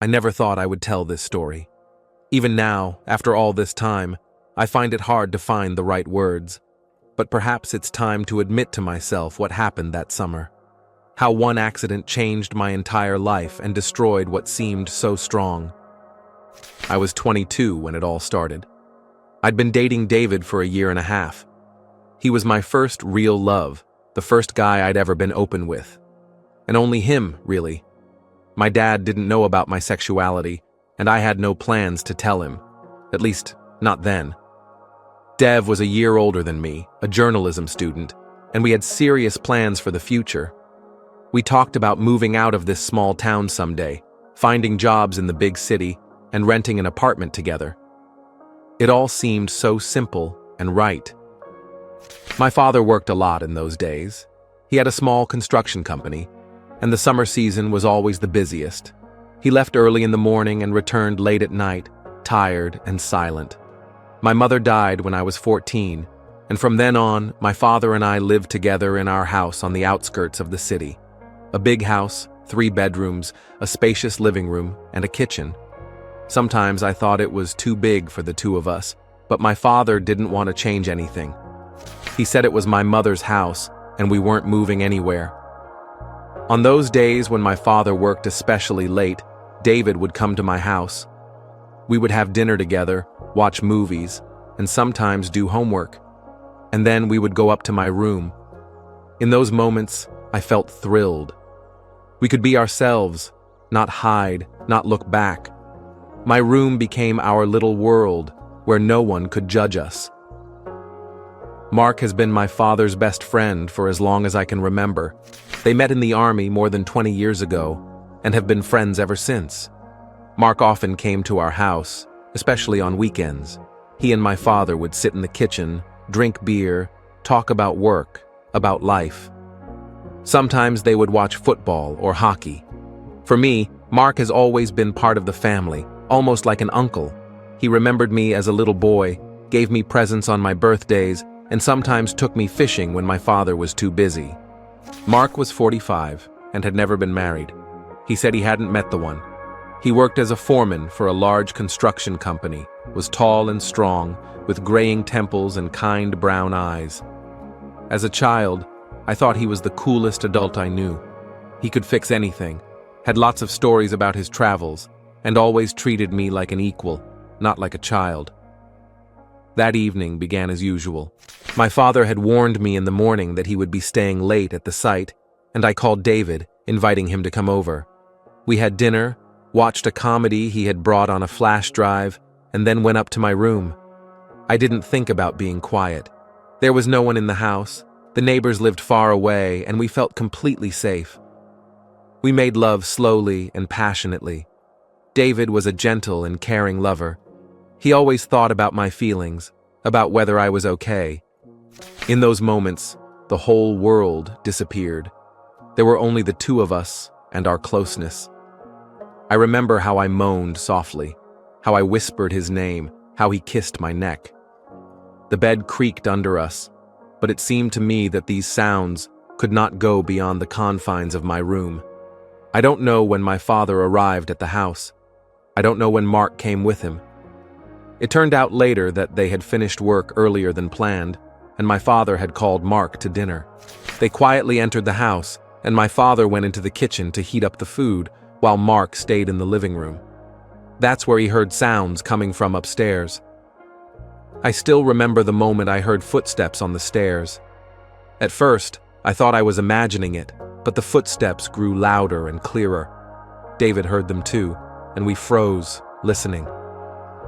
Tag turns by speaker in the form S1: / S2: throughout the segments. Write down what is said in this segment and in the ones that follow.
S1: I never thought I would tell this story. Even now, after all this time, I find it hard to find the right words. But perhaps it's time to admit to myself what happened that summer. How one accident changed my entire life and destroyed what seemed so strong. I was 22 when it all started. I'd been dating David for a year and a half. He was my first real love, the first guy I'd ever been open with. And only him, really. My dad didn't know about my sexuality, and I had no plans to tell him. At least, not then. Dev was a year older than me, a journalism student, and we had serious plans for the future. We talked about moving out of this small town someday, finding jobs in the big city, and renting an apartment together. It all seemed so simple and right. My father worked a lot in those days. He had a small construction company, and the summer season was always the busiest. He left early in the morning and returned late at night, tired and silent. My mother died when I was 14, and from then on, my father and I lived together in our house on the outskirts of the city. A big house, 3 bedrooms, a spacious living room, and a kitchen. Sometimes I thought it was too big for the two of us, but my father didn't want to change anything. He said it was my mother's house, and we weren't moving anywhere. On those days when my father worked especially late, David would come to my house. We would have dinner together, watch movies, and sometimes do homework. And then we would go up to my room. In those moments, I felt thrilled. We could be ourselves, not hide, not look back. My room became our little world, where no one could judge us. Mark has been my father's best friend for as long as I can remember. They met in the army more than 20 years ago, and have been friends ever since. Mark often came to our house, especially on weekends. He and my father would sit in the kitchen, drink beer, talk about work, about life. Sometimes they would watch football or hockey. For me, Mark has always been part of the family, almost like an uncle. He remembered me as a little boy, gave me presents on my birthdays, and sometimes took me fishing when my father was too busy. Mark was 45 and had never been married. He said he hadn't met the one. He worked as a foreman for a large construction company, was tall and strong, with graying temples and kind brown eyes. As a child, I thought he was the coolest adult I knew. He could fix anything, had lots of stories about his travels, and always treated me like an equal, not like a child. That evening began as usual. My father had warned me in the morning that he would be staying late at the site, and I called David, inviting him to come over. We had dinner, watched a comedy he had brought on a flash drive, and then went up to my room. I didn't think about being quiet. There was no one in the house, the neighbors lived far away, and we felt completely safe. We made love slowly and passionately. David was a gentle and caring lover. He always thought about my feelings, about whether I was okay. In those moments, the whole world disappeared. There were only the two of us and our closeness. I remember how I moaned softly, how I whispered his name, how he kissed my neck. The bed creaked under us, but it seemed to me that these sounds could not go beyond the confines of my room. I don't know when my father arrived at the house. I don't know when Mark came with him. It turned out later that they had finished work earlier than planned, and my father had called Mark to dinner. They quietly entered the house, and my father went into the kitchen to heat up the food, while Mark stayed in the living room. That's where he heard sounds coming from upstairs. I still remember the moment I heard footsteps on the stairs. At first, I thought I was imagining it, but the footsteps grew louder and clearer. David heard them too, and we froze, listening.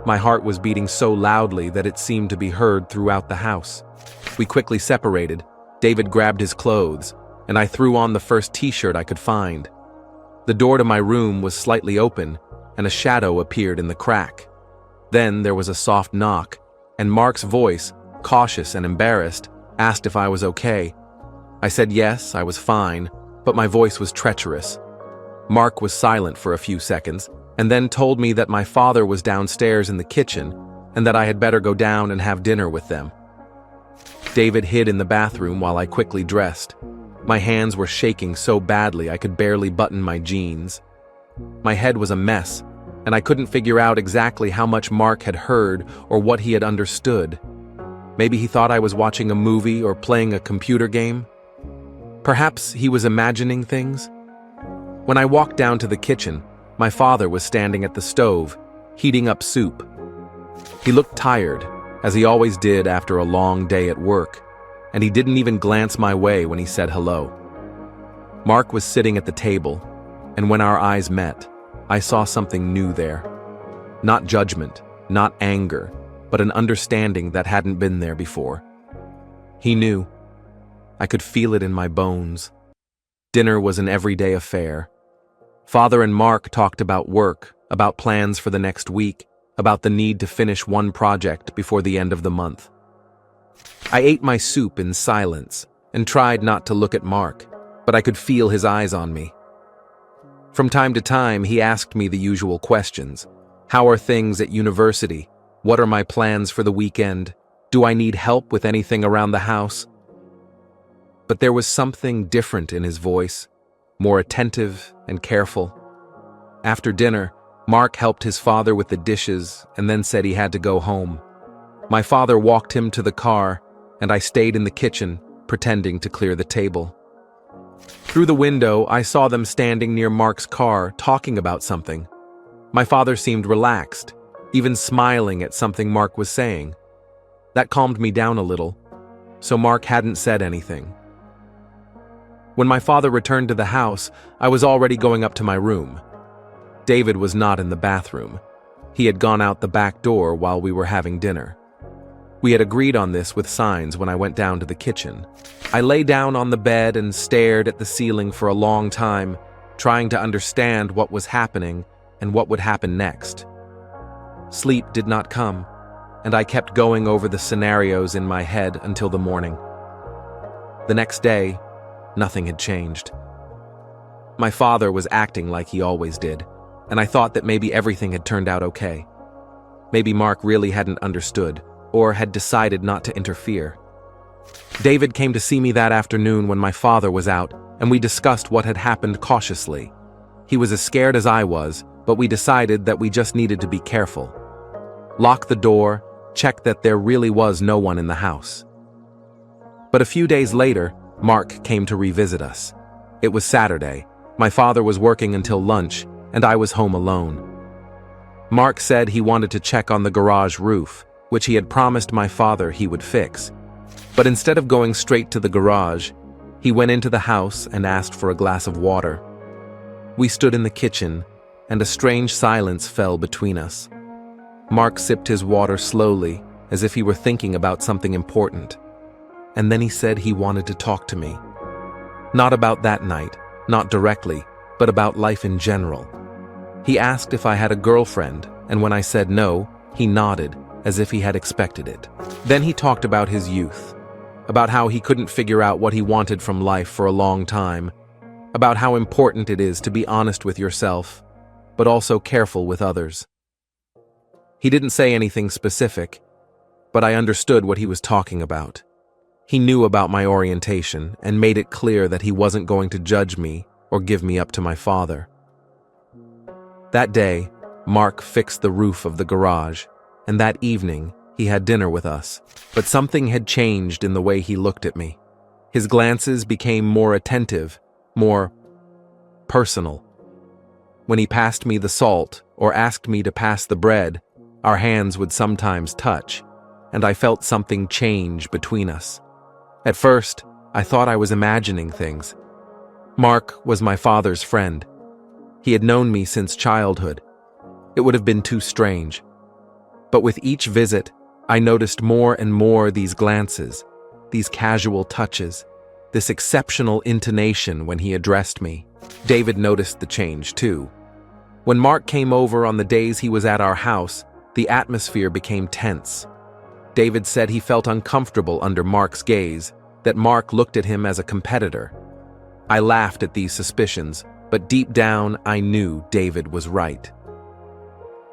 S1: My heart was beating so loudly that it seemed to be heard throughout the house. We quickly separated. David grabbed his clothes, and I threw on the first t-shirt I could find. The door to my room was slightly open, and a shadow appeared in the crack. Then there was a soft knock, and Mark's voice, cautious and embarrassed, asked if I was okay. I said yes, I was fine, but my voice was treacherous. Mark was silent for a few seconds, and then told me that my father was downstairs in the kitchen, and that I had better go down and have dinner with them. David hid in the bathroom while I quickly dressed. My hands were shaking so badly I could barely button my jeans. My head was a mess, and I couldn't figure out exactly how much Mark had heard or what he had understood. Maybe he thought I was watching a movie or playing a computer game. Perhaps he was imagining things. When I walked down to the kitchen, my father was standing at the stove, heating up soup. He looked tired, as he always did after a long day at work, and he didn't even glance my way when he said hello. Mark was sitting at the table, and when our eyes met, I saw something new there. Not judgment, not anger, but an understanding that hadn't been there before. He knew. I could feel it in my bones. Dinner was an everyday affair. Father and Mark talked about work, about plans for the next week, about the need to finish one project before the end of the month. I ate my soup in silence and tried not to look at Mark, but I could feel his eyes on me. From time to time, he asked me the usual questions. How are things at university? What are my plans for the weekend? Do I need help with anything around the house? But there was something different in his voice, more attentive and careful. After dinner, Mark helped his father with the dishes and then said he had to go home. My father walked him to the car, and I stayed in the kitchen, pretending to clear the table. Through the window, I saw them standing near Mark's car, talking about something. My father seemed relaxed, even smiling at something Mark was saying. That calmed me down a little, so Mark hadn't said anything. When my father returned to the house, I was already going up to my room. David was not in the bathroom. He had gone out the back door while we were having dinner. We had agreed on this with signs when I went down to the kitchen. I lay down on the bed and stared at the ceiling for a long time, trying to understand what was happening and what would happen next. Sleep did not come, and I kept going over the scenarios in my head until the morning. The next day, nothing had changed. My father was acting like he always did, and I thought that maybe everything had turned out okay. Maybe Mark really hadn't understood, or had decided not to interfere. David came to see me that afternoon when my father was out, and we discussed what had happened cautiously. He was as scared as I was, but we decided that we just needed to be careful. Lock the door, check that there really was no one in the house. But a few days later, Mark came to revisit us. It was Saturday. My father was working until lunch, and I was home alone. Mark said he wanted to check on the garage roof, which he had promised my father he would fix. But instead of going straight to the garage, he went into the house and asked for a glass of water. We stood in the kitchen, and a strange silence fell between us. Mark sipped his water slowly, as if he were thinking about something important. And then he said he wanted to talk to me. Not about that night, not directly, but about life in general. He asked if I had a girlfriend, and when I said no, he nodded, as if he had expected it. Then he talked about his youth, about how he couldn't figure out what he wanted from life for a long time, about how important it is to be honest with yourself, but also careful with others. He didn't say anything specific, but I understood what he was talking about. He knew about my orientation and made it clear that he wasn't going to judge me or give me up to my father. That day, Mark fixed the roof of the garage, and that evening, he had dinner with us. But something had changed in the way he looked at me. His glances became more attentive, more personal. When he passed me the salt or asked me to pass the bread, our hands would sometimes touch, and I felt something change between us. At first, I thought I was imagining things. Mark was my father's friend. He had known me since childhood. It would have been too strange. But with each visit, I noticed more and more these glances, these casual touches, this exceptional intonation when he addressed me. David noticed the change too. When Mark came over on the days he was at our house, the atmosphere became tense. David said he felt uncomfortable under Mark's gaze, that Mark looked at him as a competitor. I laughed at these suspicions, but deep down I knew David was right.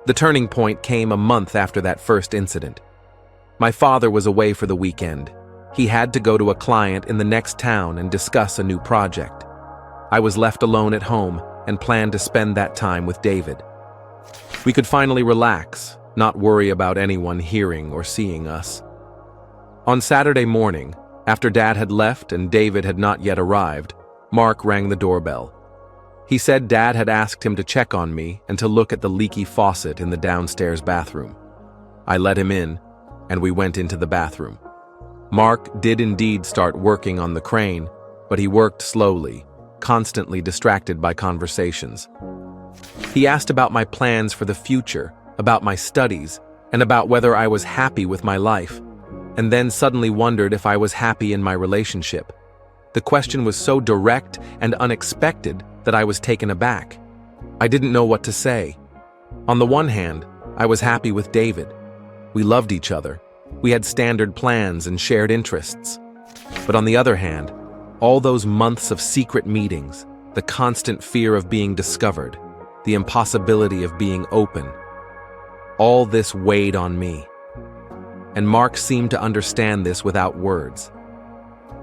S1: The turning point came a month after that first incident. My father was away for the weekend. He had to go to a client in the next town and discuss a new project. I was left alone at home, and planned to spend that time with David. We could finally relax, not worry about anyone hearing or seeing us. On Saturday morning, after Dad had left and David had not yet arrived, Mark rang the doorbell. He said Dad had asked him to check on me and to look at the leaky faucet in the downstairs bathroom. I let him in, and we went into the bathroom. Mark did indeed start working on the crane, but he worked slowly, constantly distracted by conversations. He asked about my plans for the future, about my studies, and about whether I was happy with my life, and then suddenly wondered if I was happy in my relationship. The question was so direct and unexpected that I was taken aback. I didn't know what to say. On the one hand, I was happy with David. We loved each other. We had standard plans and shared interests. But on the other hand, all those months of secret meetings, the constant fear of being discovered, the impossibility of being open, all this weighed on me. And Mark seemed to understand this without words.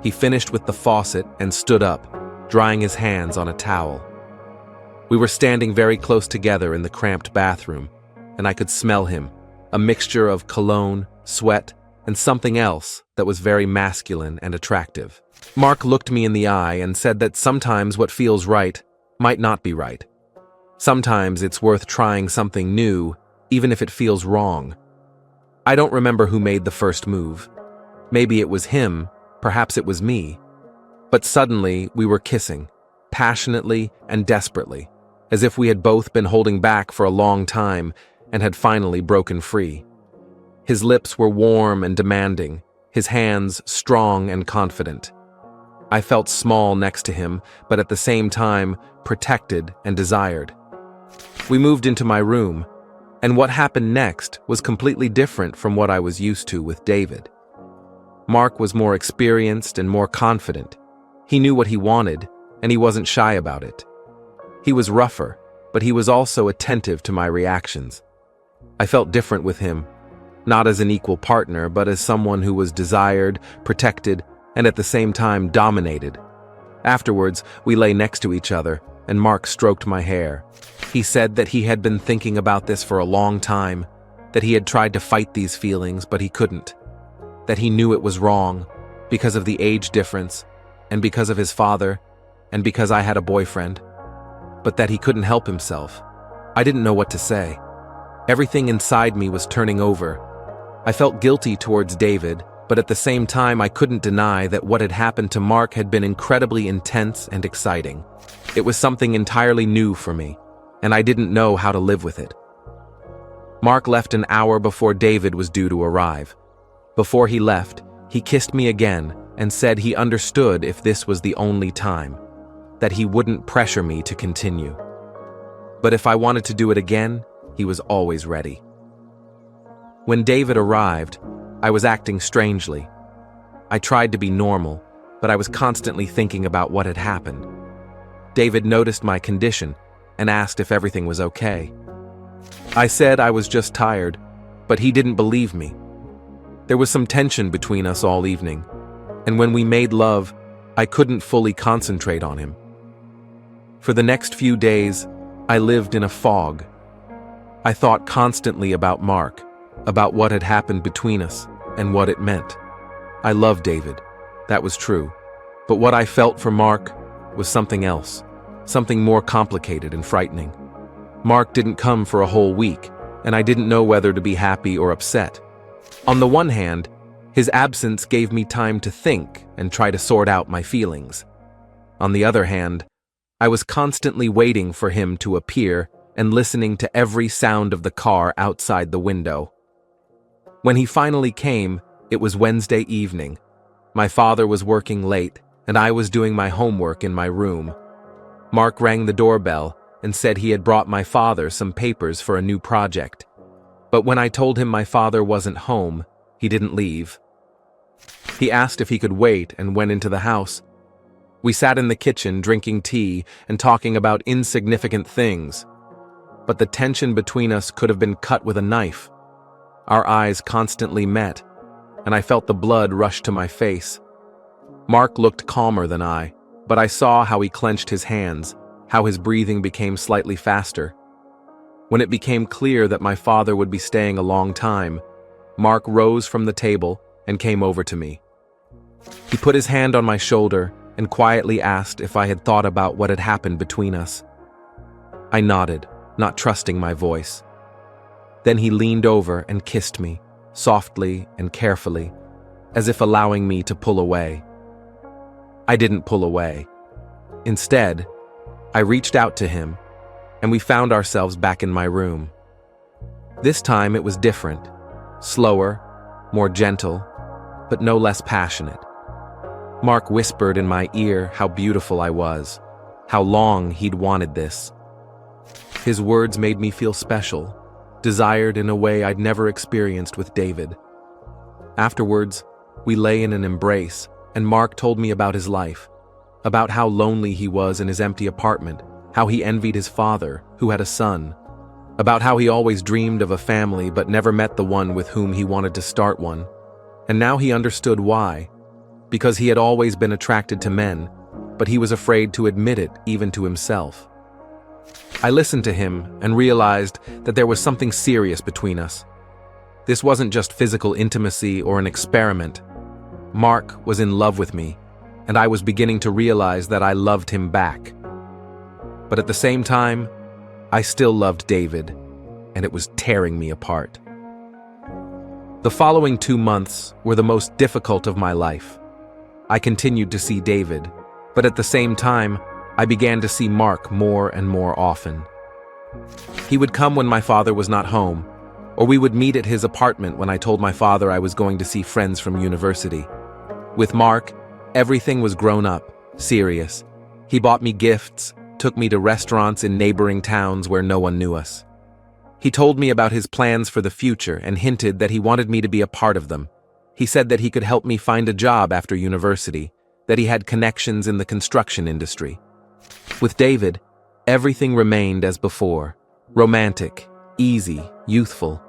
S1: He finished with the faucet and stood up, drying his hands on a towel. We were standing very close together in the cramped bathroom, and I could smell him, a mixture of cologne, sweat, and something else that was very masculine and attractive. Mark looked me in the eye and said that sometimes what feels right might not be right. Sometimes it's worth trying something new, even if it feels wrong. I don't remember who made the first move. Maybe it was him, perhaps it was me. But suddenly we were kissing, passionately and desperately, as if we had both been holding back for a long time and had finally broken free. His lips were warm and demanding, his hands strong and confident. I felt small next to him, but at the same time, protected and desired. We moved into my room, and what happened next was completely different from what I was used to with David. Mark was more experienced and more confident. He knew what he wanted, and he wasn't shy about it. He was rougher, but he was also attentive to my reactions. I felt different with him, not as an equal partner, but as someone who was desired, protected, and at the same time dominated. Afterwards, we lay next to each other, and Mark stroked my hair. He said that he had been thinking about this for a long time, that he had tried to fight these feelings, but he couldn't. That he knew it was wrong, because of the age difference, and because of his father, and because I had a boyfriend. But that he couldn't help himself. I didn't know what to say. Everything inside me was turning over. I felt guilty towards David, but at the same time I couldn't deny that what had happened to Mark had been incredibly intense and exciting. It was something entirely new for me, and I didn't know how to live with it. Mark left an hour before David was due to arrive. Before he left, he kissed me again and said he understood if this was the only time, that he wouldn't pressure me to continue. But if I wanted to do it again, he was always ready. When David arrived, I was acting strangely. I tried to be normal, but I was constantly thinking about what had happened. David noticed my condition and asked if everything was okay. I said I was just tired, but he didn't believe me. There was some tension between us all evening, and when we made love, I couldn't fully concentrate on him. For the next few days, I lived in a fog. I thought constantly about Mark, about what had happened between us, and what it meant. I loved David, that was true, but what I felt for Mark was something else, something more complicated and frightening. Mark didn't come for a whole week, and I didn't know whether to be happy or upset. On the one hand, his absence gave me time to think and try to sort out my feelings. On the other hand, I was constantly waiting for him to appear and listening to every sound of the car outside the window. When he finally came, it was Wednesday evening. My father was working late, and I was doing my homework in my room. Mark rang the doorbell and said he had brought my father some papers for a new project. But when I told him my father wasn't home, he didn't leave. He asked if he could wait and went into the house. We sat in the kitchen drinking tea and talking about insignificant things. But the tension between us could have been cut with a knife. Our eyes constantly met, and I felt the blood rush to my face. Mark looked calmer than I, but I saw how he clenched his hands, how his breathing became slightly faster. When it became clear that my father would be staying a long time, Mark rose from the table and came over to me. He put his hand on my shoulder and quietly asked if I had thought about what had happened between us. I nodded, not trusting my voice. Then he leaned over and kissed me, softly and carefully, as if allowing me to pull away. I didn't pull away. Instead, I reached out to him, and we found ourselves back in my room. This time it was different, slower, more gentle, but no less passionate. Mark whispered in my ear how beautiful I was, how long he'd wanted this. His words made me feel special, desired in a way I'd never experienced with David. Afterwards, we lay in an embrace, and Mark told me about his life, about how lonely he was in his empty apartment, how he envied his father, who had a son, about how he always dreamed of a family but never met the one with whom he wanted to start one. And now he understood why. Because he had always been attracted to men, but he was afraid to admit it even to himself. I listened to him and realized that there was something serious between us. This wasn't just physical intimacy or an experiment. Mark was in love with me, and I was beginning to realize that I loved him back. But at the same time, I still loved David, and it was tearing me apart. The following 2 months were the most difficult of my life. I continued to see David, but at the same time, I began to see Mark more and more often. He would come when my father was not home, or we would meet at his apartment when I told my father I was going to see friends from university. With Mark, everything was grown up, serious. He bought me gifts, took me to restaurants in neighboring towns where no one knew us. He told me about his plans for the future and hinted that he wanted me to be a part of them. He said that he could help me find a job after university, that he had connections in the construction industry. With David, everything remained as before, romantic, easy, youthful.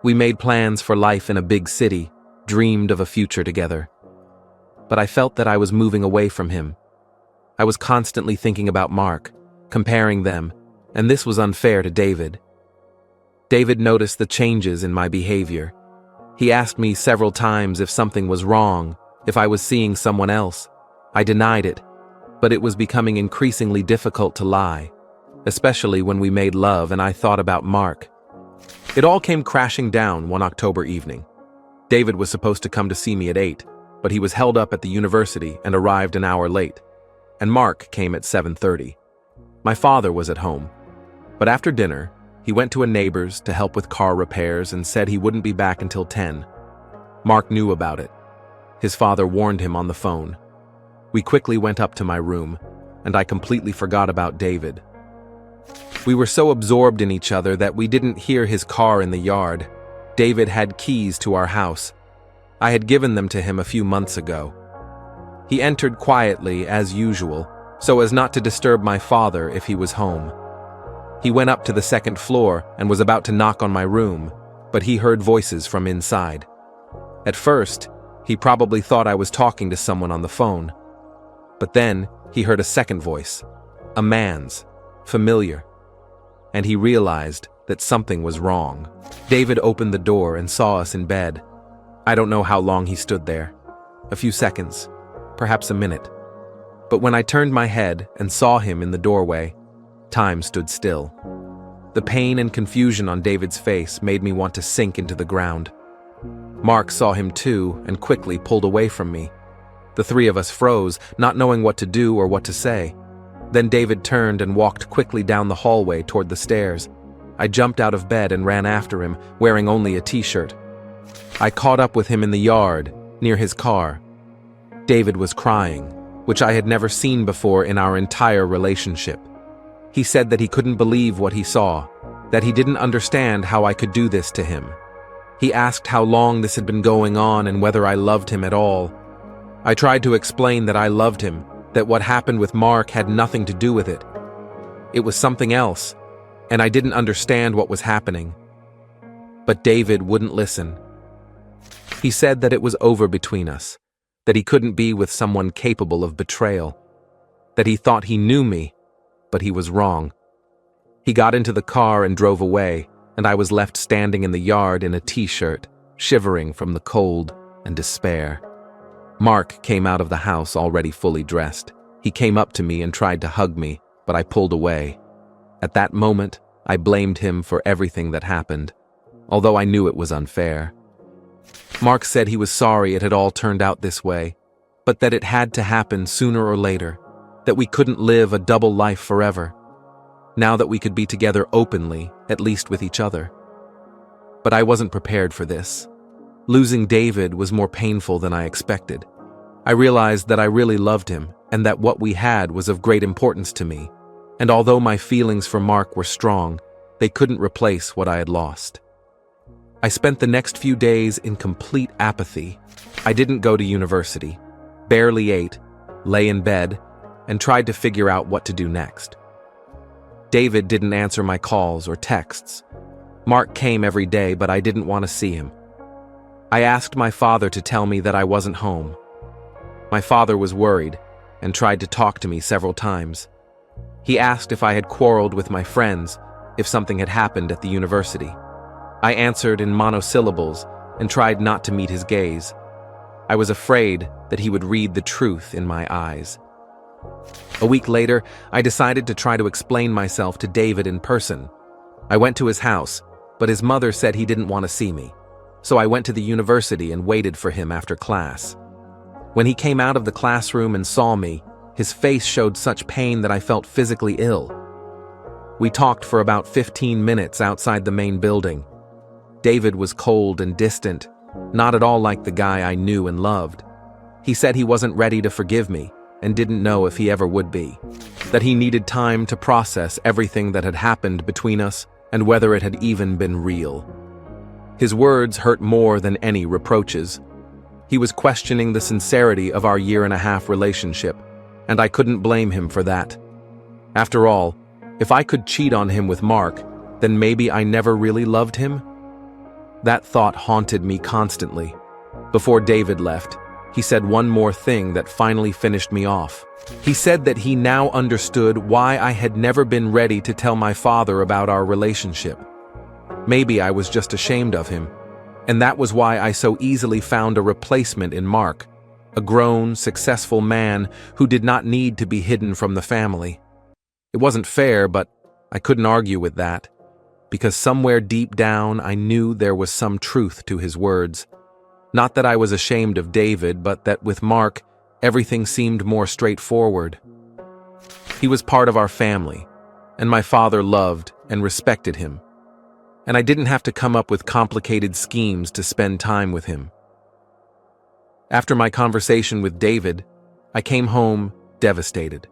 S1: We made plans for life in a big city, dreamed of a future together. But I felt that I was moving away from him. I was constantly thinking about Mark, comparing them, and this was unfair to David. David noticed the changes in my behavior. He asked me several times if something was wrong, if I was seeing someone else. I denied it, but it was becoming increasingly difficult to lie, especially when we made love and I thought about Mark. It all came crashing down one October evening. David was supposed to come to see me at 8, but he was held up at the university and arrived an hour late, and Mark came at 7:30. My father was at home, but after dinner, he went to a neighbor's to help with car repairs and said he wouldn't be back until 10. Mark knew about it. His father warned him on the phone. We quickly went up to my room, and I completely forgot about David. We were so absorbed in each other that we didn't hear his car in the yard. David had keys to our house. I had given them to him a few months ago. He entered quietly, as usual, so as not to disturb my father if he was home. He went up to the second floor and was about to knock on my room, but he heard voices from inside. At first, he probably thought I was talking to someone on the phone. But then, he heard a second voice, a man's, familiar, and he realized that something was wrong. David opened the door and saw us in bed. I don't know how long he stood there. A few seconds, perhaps a minute. But when I turned my head and saw him in the doorway, time stood still. The pain and confusion on David's face made me want to sink into the ground. Mark saw him too and quickly pulled away from me. The three of us froze, not knowing what to do or what to say. Then David turned and walked quickly down the hallway toward the stairs. I jumped out of bed and ran after him, wearing only a t-shirt. I caught up with him in the yard, near his car. David was crying, which I had never seen before in our entire relationship. He said that he couldn't believe what he saw, that he didn't understand how I could do this to him. He asked how long this had been going on and whether I loved him at all. I tried to explain that I loved him, that what happened with Mark had nothing to do with it. It was something else, and I didn't understand what was happening. But David wouldn't listen. He said that it was over between us, that he couldn't be with someone capable of betrayal, that he thought he knew me, but he was wrong. He got into the car and drove away, and I was left standing in the yard in a t-shirt, shivering from the cold and despair. Mark came out of the house already fully dressed. He came up to me and tried to hug me, but I pulled away. At that moment, I blamed him for everything that happened, although I knew it was unfair. Mark said he was sorry it had all turned out this way, but that it had to happen sooner or later, that we couldn't live a double life forever, now that we could be together openly, at least with each other. But I wasn't prepared for this. Losing David was more painful than I expected. I realized that I really loved him and that what we had was of great importance to me, and although my feelings for Mark were strong, they couldn't replace what I had lost. I spent the next few days in complete apathy. I didn't go to university, barely ate, lay in bed, and tried to figure out what to do next. David didn't answer my calls or texts. Mark came every day, but I didn't want to see him. I asked my father to tell me that I wasn't home. My father was worried and tried to talk to me several times. He asked if I had quarreled with my friends, if something had happened at the university. I answered in monosyllables and tried not to meet his gaze. I was afraid that he would read the truth in my eyes. A week later, I decided to try to explain myself to David in person. I went to his house, but his mother said he didn't want to see me. So I went to the university and waited for him after class. When he came out of the classroom and saw me, his face showed such pain that I felt physically ill. We talked for about 15 minutes outside the main building. David was cold and distant, not at all like the guy I knew and loved. He said he wasn't ready to forgive me and didn't know if he ever would be, that he needed time to process everything that had happened between us and whether it had even been real. His words hurt more than any reproaches. He was questioning the sincerity of our year-and-a-half relationship, and I couldn't blame him for that. After all, if I could cheat on him with Mark, then maybe I never really loved him? That thought haunted me constantly. Before David left, he said one more thing that finally finished me off. He said that he now understood why I had never been ready to tell my father about our relationship. Maybe I was just ashamed of him, and that was why I so easily found a replacement in Mark, a grown, successful man who did not need to be hidden from the family. It wasn't fair, but I couldn't argue with that, because somewhere deep down I knew there was some truth to his words. Not that I was ashamed of David, but that with Mark, everything seemed more straightforward. He was part of our family, and my father loved and respected him. And I didn't have to come up with complicated schemes to spend time with him. After my conversation with David, I came home devastated.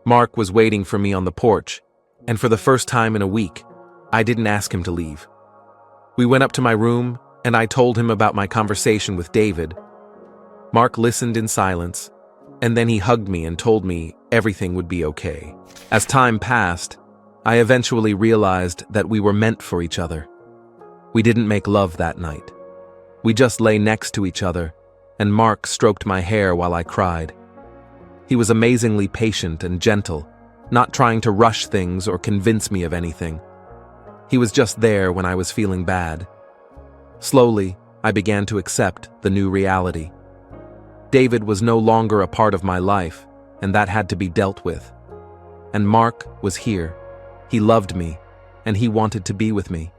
S1: Mark was waiting for me on the porch, and for the first time in a week, I didn't ask him to leave. We went up to my room, and I told him about my conversation with David. Mark listened in silence, and then he hugged me and told me everything would be okay. As time passed, I eventually realized that we were meant for each other. We didn't make love that night. We just lay next to each other, and Mark stroked my hair while I cried. He was amazingly patient and gentle, not trying to rush things or convince me of anything. He was just there when I was feeling bad. Slowly, I began to accept the new reality. David was no longer a part of my life, and that had to be dealt with. And Mark was here. He loved me, and he wanted to be with me.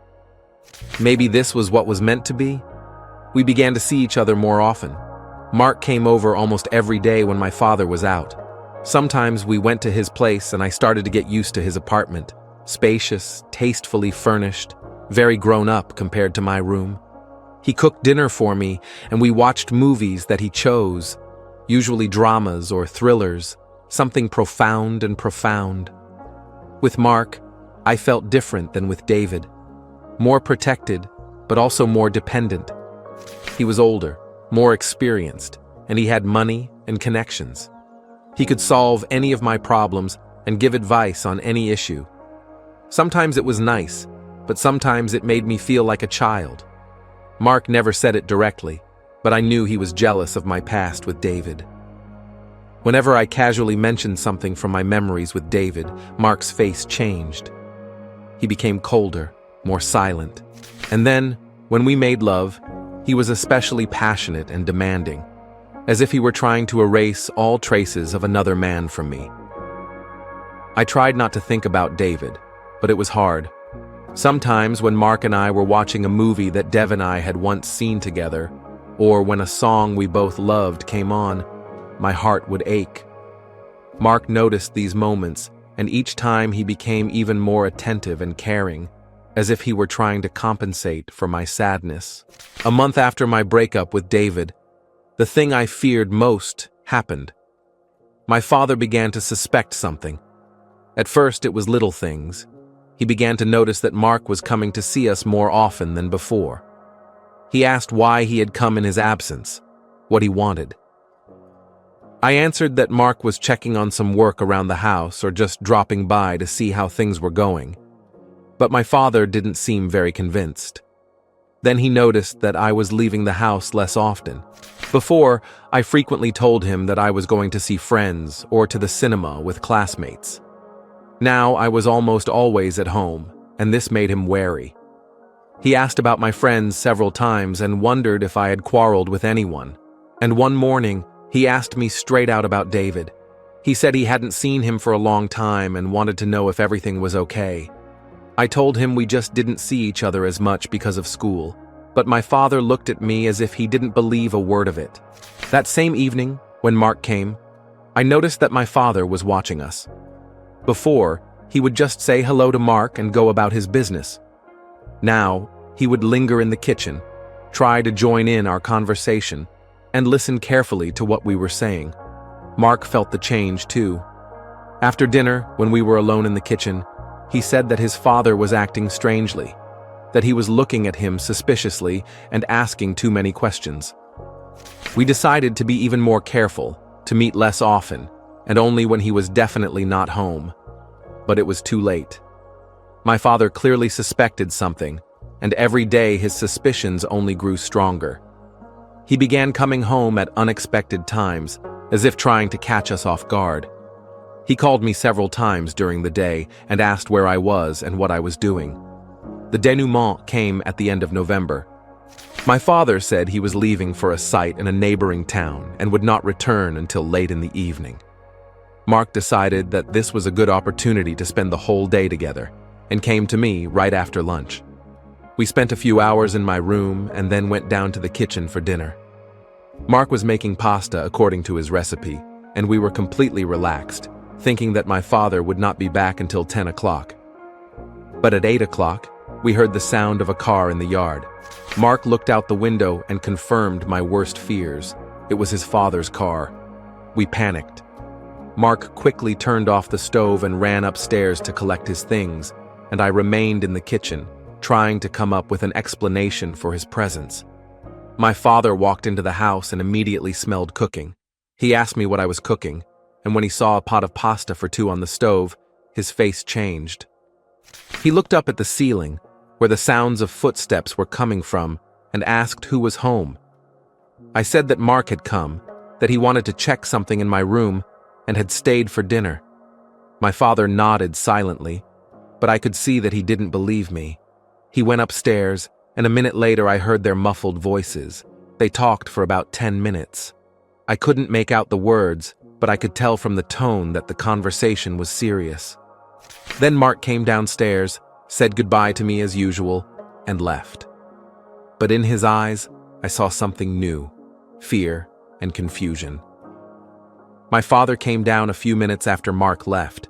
S1: Maybe this was what was meant to be? We began to see each other more often. Mark came over almost every day when my father was out. Sometimes we went to his place and I started to get used to his apartment. Spacious, tastefully furnished, very grown up compared to my room. He cooked dinner for me and we watched movies that he chose, usually dramas or thrillers, something profound and profound. With Mark, I felt different than with David. More protected, but also more dependent. He was older, more experienced, and he had money and connections. He could solve any of my problems and give advice on any issue. Sometimes it was nice, but sometimes it made me feel like a child. Mark never said it directly, but I knew he was jealous of my past with David. Whenever I casually mentioned something from my memories with David, Mark's face changed. He became colder, more silent. And then, when we made love, he was especially passionate and demanding, as if he were trying to erase all traces of another man from me. I tried not to think about David, but it was hard. Sometimes when Mark and I were watching a movie that Dev and I had once seen together, or when a song we both loved came on, my heart would ache. Mark noticed these moments, and each time he became even more attentive and caring, as if he were trying to compensate for my sadness. A month after my breakup with David, the thing I feared most happened. My father began to suspect something. At first, it was little things. He began to notice that Mark was coming to see us more often than before. He asked why he had come in his absence, what he wanted. I answered that Mark was checking on some work around the house or just dropping by to see how things were going. But my father didn't seem very convinced. Then he noticed that I was leaving the house less often. Before, I frequently told him that I was going to see friends or to the cinema with classmates. Now I was almost always at home, and this made him wary. He asked about my friends several times and wondered if I had quarreled with anyone. And one morning, he asked me straight out about David. He said he hadn't seen him for a long time and wanted to know if everything was okay. I told him we just didn't see each other as much because of school, but my father looked at me as if he didn't believe a word of it. That same evening, when Mark came, I noticed that my father was watching us. Before, he would just say hello to Mark and go about his business. Now, he would linger in the kitchen, try to join in our conversation, and listen carefully to what we were saying. Mark felt the change too. After dinner, when we were alone in the kitchen, he said that his father was acting strangely, that he was looking at him suspiciously and asking too many questions. We decided to be even more careful, to meet less often, and only when he was definitely not home. But it was too late. My father clearly suspected something, and every day his suspicions only grew stronger. He began coming home at unexpected times, as if trying to catch us off guard. He called me several times during the day and asked where I was and what I was doing. The denouement came at the end of November. My father said he was leaving for a site in a neighboring town and would not return until late in the evening. Mark decided that this was a good opportunity to spend the whole day together, and came to me right after lunch. We spent a few hours in my room and then went down to the kitchen for dinner. Mark was making pasta according to his recipe, and we were completely relaxed, thinking that my father would not be back until 10 o'clock. But at 8 o'clock, we heard the sound of a car in the yard. Mark looked out the window and confirmed my worst fears. It was his father's car. We panicked. Mark quickly turned off the stove and ran upstairs to collect his things, and I remained in the kitchen, trying to come up with an explanation for his presence. My father walked into the house and immediately smelled cooking. He asked me what I was cooking, and when he saw a pot of pasta for two on the stove, his face changed. He looked up at the ceiling, where the sounds of footsteps were coming from, and asked who was home. I said that Mark had come, that he wanted to check something in my room, and had stayed for dinner. My father nodded silently, but I could see that he didn't believe me. He went upstairs, and a minute later I heard their muffled voices. They talked for about 10 minutes. I couldn't make out the words, but I could tell from the tone that the conversation was serious. Then Mark came downstairs, said goodbye to me as usual, and left. But in his eyes, I saw something new, fear and confusion. My father came down a few minutes after Mark left.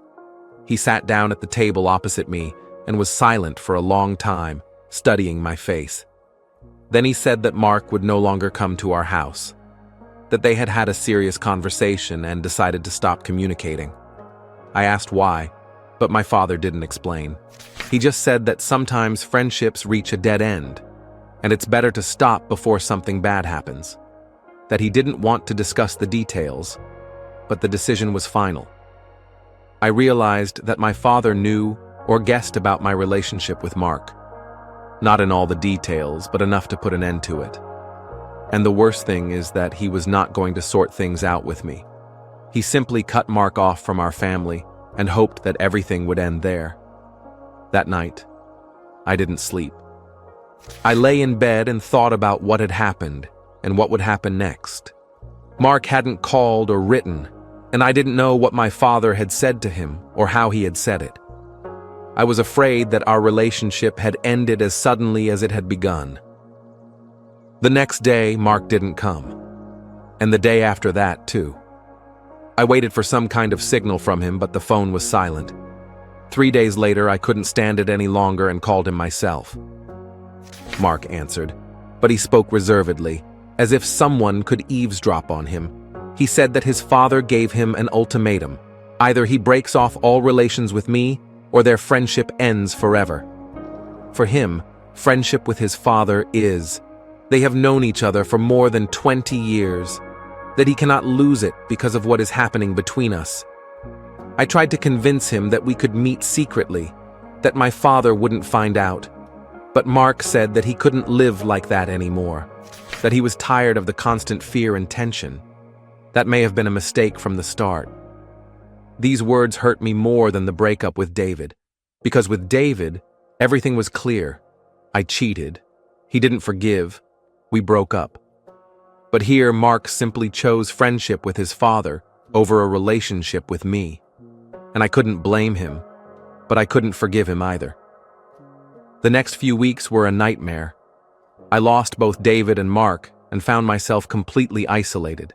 S1: He sat down at the table opposite me and was silent for a long time, studying my face. Then he said that Mark would no longer come to our house, that they had had a serious conversation and decided to stop communicating. I asked why, but my father didn't explain. He just said that sometimes friendships reach a dead end, and it's better to stop before something bad happens. That he didn't want to discuss the details, but the decision was final. I realized that my father knew or guessed about my relationship with Mark. Not in all the details, but enough to put an end to it. And the worst thing is that he was not going to sort things out with me. He simply cut Mark off from our family and hoped that everything would end there. That night, I didn't sleep. I lay in bed and thought about what had happened and what would happen next. Mark hadn't called or written, and I didn't know what my father had said to him or how he had said it. I was afraid that our relationship had ended as suddenly as it had begun. The next day, Mark didn't come, and the day after that, too. I waited for some kind of signal from him, but the phone was silent. 3 days later, I couldn't stand it any longer and called him myself. Mark answered, but he spoke reservedly, as if someone could eavesdrop on him. He said that his father gave him an ultimatum. Either he breaks off all relations with me, or their friendship ends forever. For him, friendship with his father is, they have known each other for more than 20 years, that he cannot lose it because of what is happening between us. I tried to convince him that we could meet secretly, that my father wouldn't find out. But Mark said that he couldn't live like that anymore, that he was tired of the constant fear and tension. That may have been a mistake from the start. These words hurt me more than the breakup with David, because with David, everything was clear. I cheated. He didn't forgive. We broke up. But here, Mark simply chose friendship with his father over a relationship with me. And I couldn't blame him, but I couldn't forgive him either. The next few weeks were a nightmare. I lost both David and Mark and found myself completely isolated.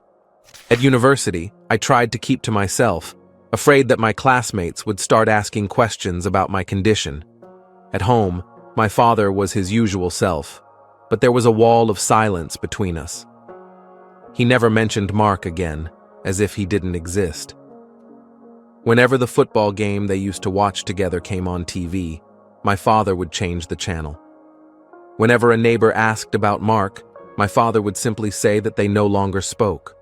S1: At university, I tried to keep to myself, afraid that my classmates would start asking questions about my condition. At home, my father was his usual self, but there was a wall of silence between us. He never mentioned Mark again, as if he didn't exist. Whenever the football game they used to watch together came on TV, my father would change the channel. Whenever a neighbor asked about Mark, my father would simply say that they no longer spoke.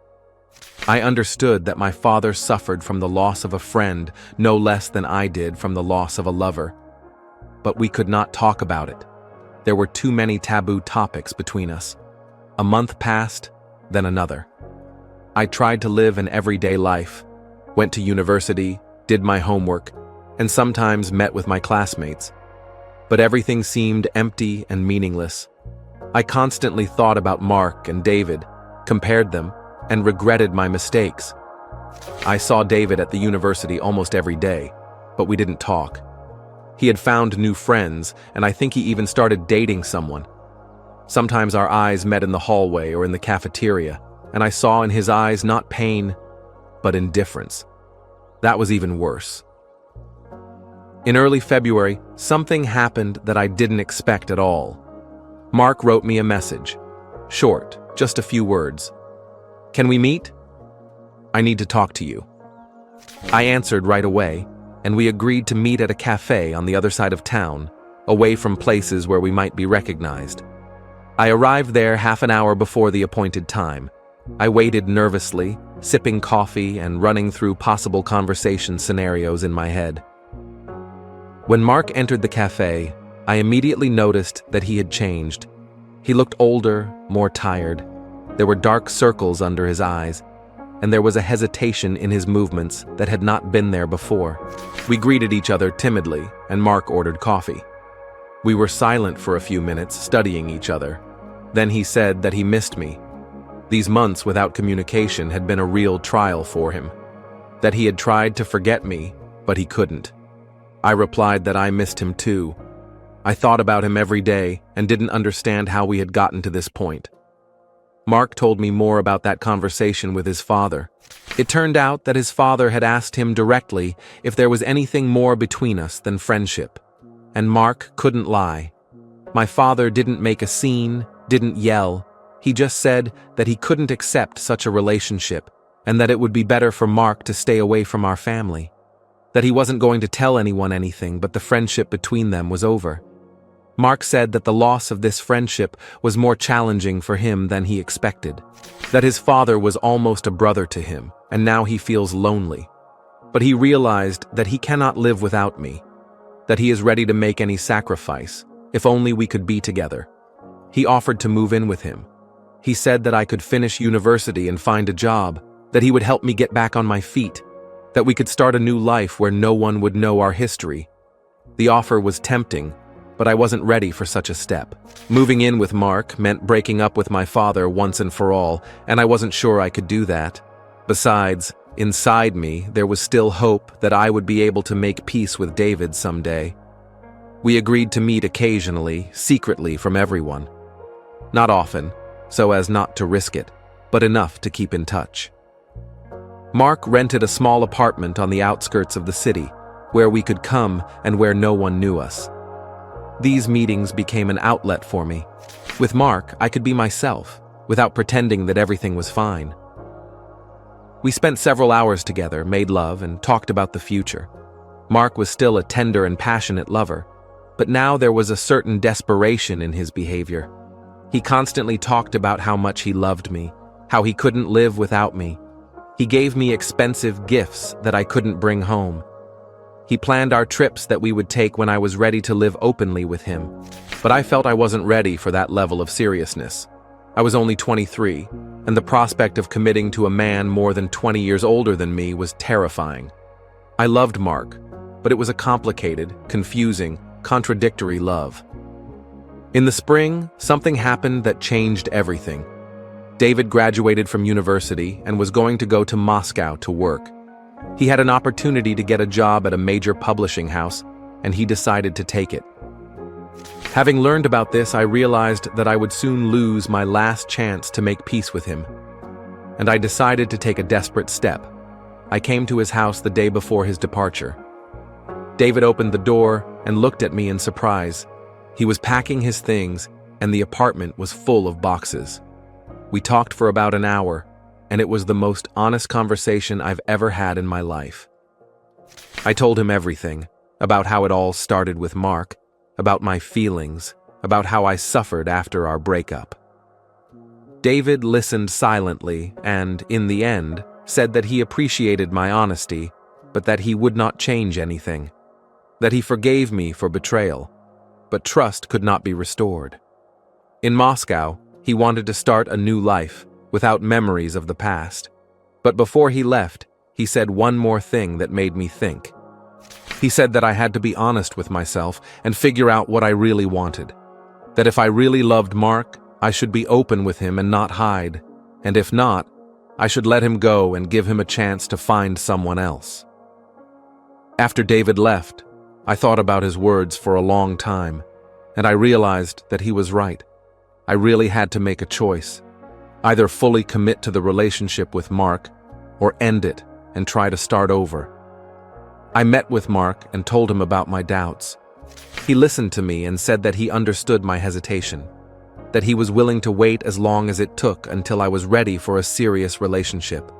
S1: I understood that my father suffered from the loss of a friend no less than I did from the loss of a lover. But we could not talk about it. There were too many taboo topics between us. A month passed, then another. I tried to live an everyday life, went to university, did my homework, and sometimes met with my classmates. But everything seemed empty and meaningless. I constantly thought about Mark and David, compared them, and regretted my mistakes. I saw David at the university almost every day, but we didn't talk. He had found new friends, and I think he even started dating someone. Sometimes our eyes met in the hallway or in the cafeteria, and I saw in his eyes not pain, but indifference. That was even worse. In early February, something happened that I didn't expect at all. Mark wrote me a message. Short, just a few words. "Can we meet? I need to talk to you." I answered right away, and we agreed to meet at a cafe on the other side of town, away from places where we might be recognized. I arrived there half an hour before the appointed time. I waited nervously, sipping coffee and running through possible conversation scenarios in my head. When Mark entered the cafe, I immediately noticed that he had changed. He looked older, more tired. There were dark circles under his eyes, and there was a hesitation in his movements that had not been there before. We greeted each other timidly, and Mark ordered coffee. We were silent for a few minutes, studying each other. Then he said that he missed me. These months without communication had been a real trial for him. That he had tried to forget me, but he couldn't. I replied that I missed him too. I thought about him every day and didn't understand how we had gotten to this point. Mark told me more about that conversation with his father. It turned out that his father had asked him directly if there was anything more between us than friendship. And Mark couldn't lie. My father didn't make a scene, didn't yell. He just said that he couldn't accept such a relationship and that it would be better for Mark to stay away from our family. That he wasn't going to tell anyone anything, but the friendship between them was over. Mark said that the loss of this friendship was more challenging for him than he expected. That his father was almost a brother to him, and now he feels lonely. But he realized that he cannot live without me. That he is ready to make any sacrifice, if only we could be together. He offered to move in with him. He said that I could finish university and find a job, that he would help me get back on my feet, that we could start a new life where no one would know our history. The offer was tempting, but I wasn't ready for such a step. Moving in with Mark meant breaking up with my father once and for all, and I wasn't sure I could do that. Besides, inside me, there was still hope that I would be able to make peace with David someday. We agreed to meet occasionally, secretly from everyone. Not often, so as not to risk it, but enough to keep in touch. Mark rented a small apartment on the outskirts of the city, where we could come and where no one knew us. These meetings became an outlet for me. With Mark, I could be myself, without pretending that everything was fine. We spent several hours together, made love, and talked about the future. Mark was still a tender and passionate lover, but now there was a certain desperation in his behavior. He constantly talked about how much he loved me, how he couldn't live without me. He gave me expensive gifts that I couldn't bring home. He planned our trips that we would take when I was ready to live openly with him, but I felt I wasn't ready for that level of seriousness. I was only 23, and the prospect of committing to a man more than 20 years older than me was terrifying. I loved Mark, but it was a complicated, confusing, contradictory love. In the spring, something happened that changed everything. David graduated from university and was going to go to Moscow to work. He had an opportunity to get a job at a major publishing house, and he decided to take it. Having learned about this, I realized that I would soon lose my last chance to make peace with him, and I decided to take a desperate step. I came to his house the day before his departure. David opened the door and looked at me in surprise. He was packing his things, and the apartment was full of boxes. We talked for about an hour, and it was the most honest conversation I've ever had in my life. I told him everything, about how it all started with Mark, about my feelings, about how I suffered after our breakup. David listened silently and, in the end, said that he appreciated my honesty, but that he would not change anything, that he forgave me for betrayal, but trust could not be restored. In Moscow, he wanted to start a new life, without memories of the past. But before he left, he said one more thing that made me think. He said that I had to be honest with myself and figure out what I really wanted. That if I really loved Mark, I should be open with him and not hide, and if not, I should let him go and give him a chance to find someone else. After David left, I thought about his words for a long time, and I realized that he was right. I really had to make a choice. Either fully commit to the relationship with Mark, or end it and try to start over. I met with Mark and told him about my doubts. He listened to me and said that he understood my hesitation, that he was willing to wait as long as it took until I was ready for a serious relationship.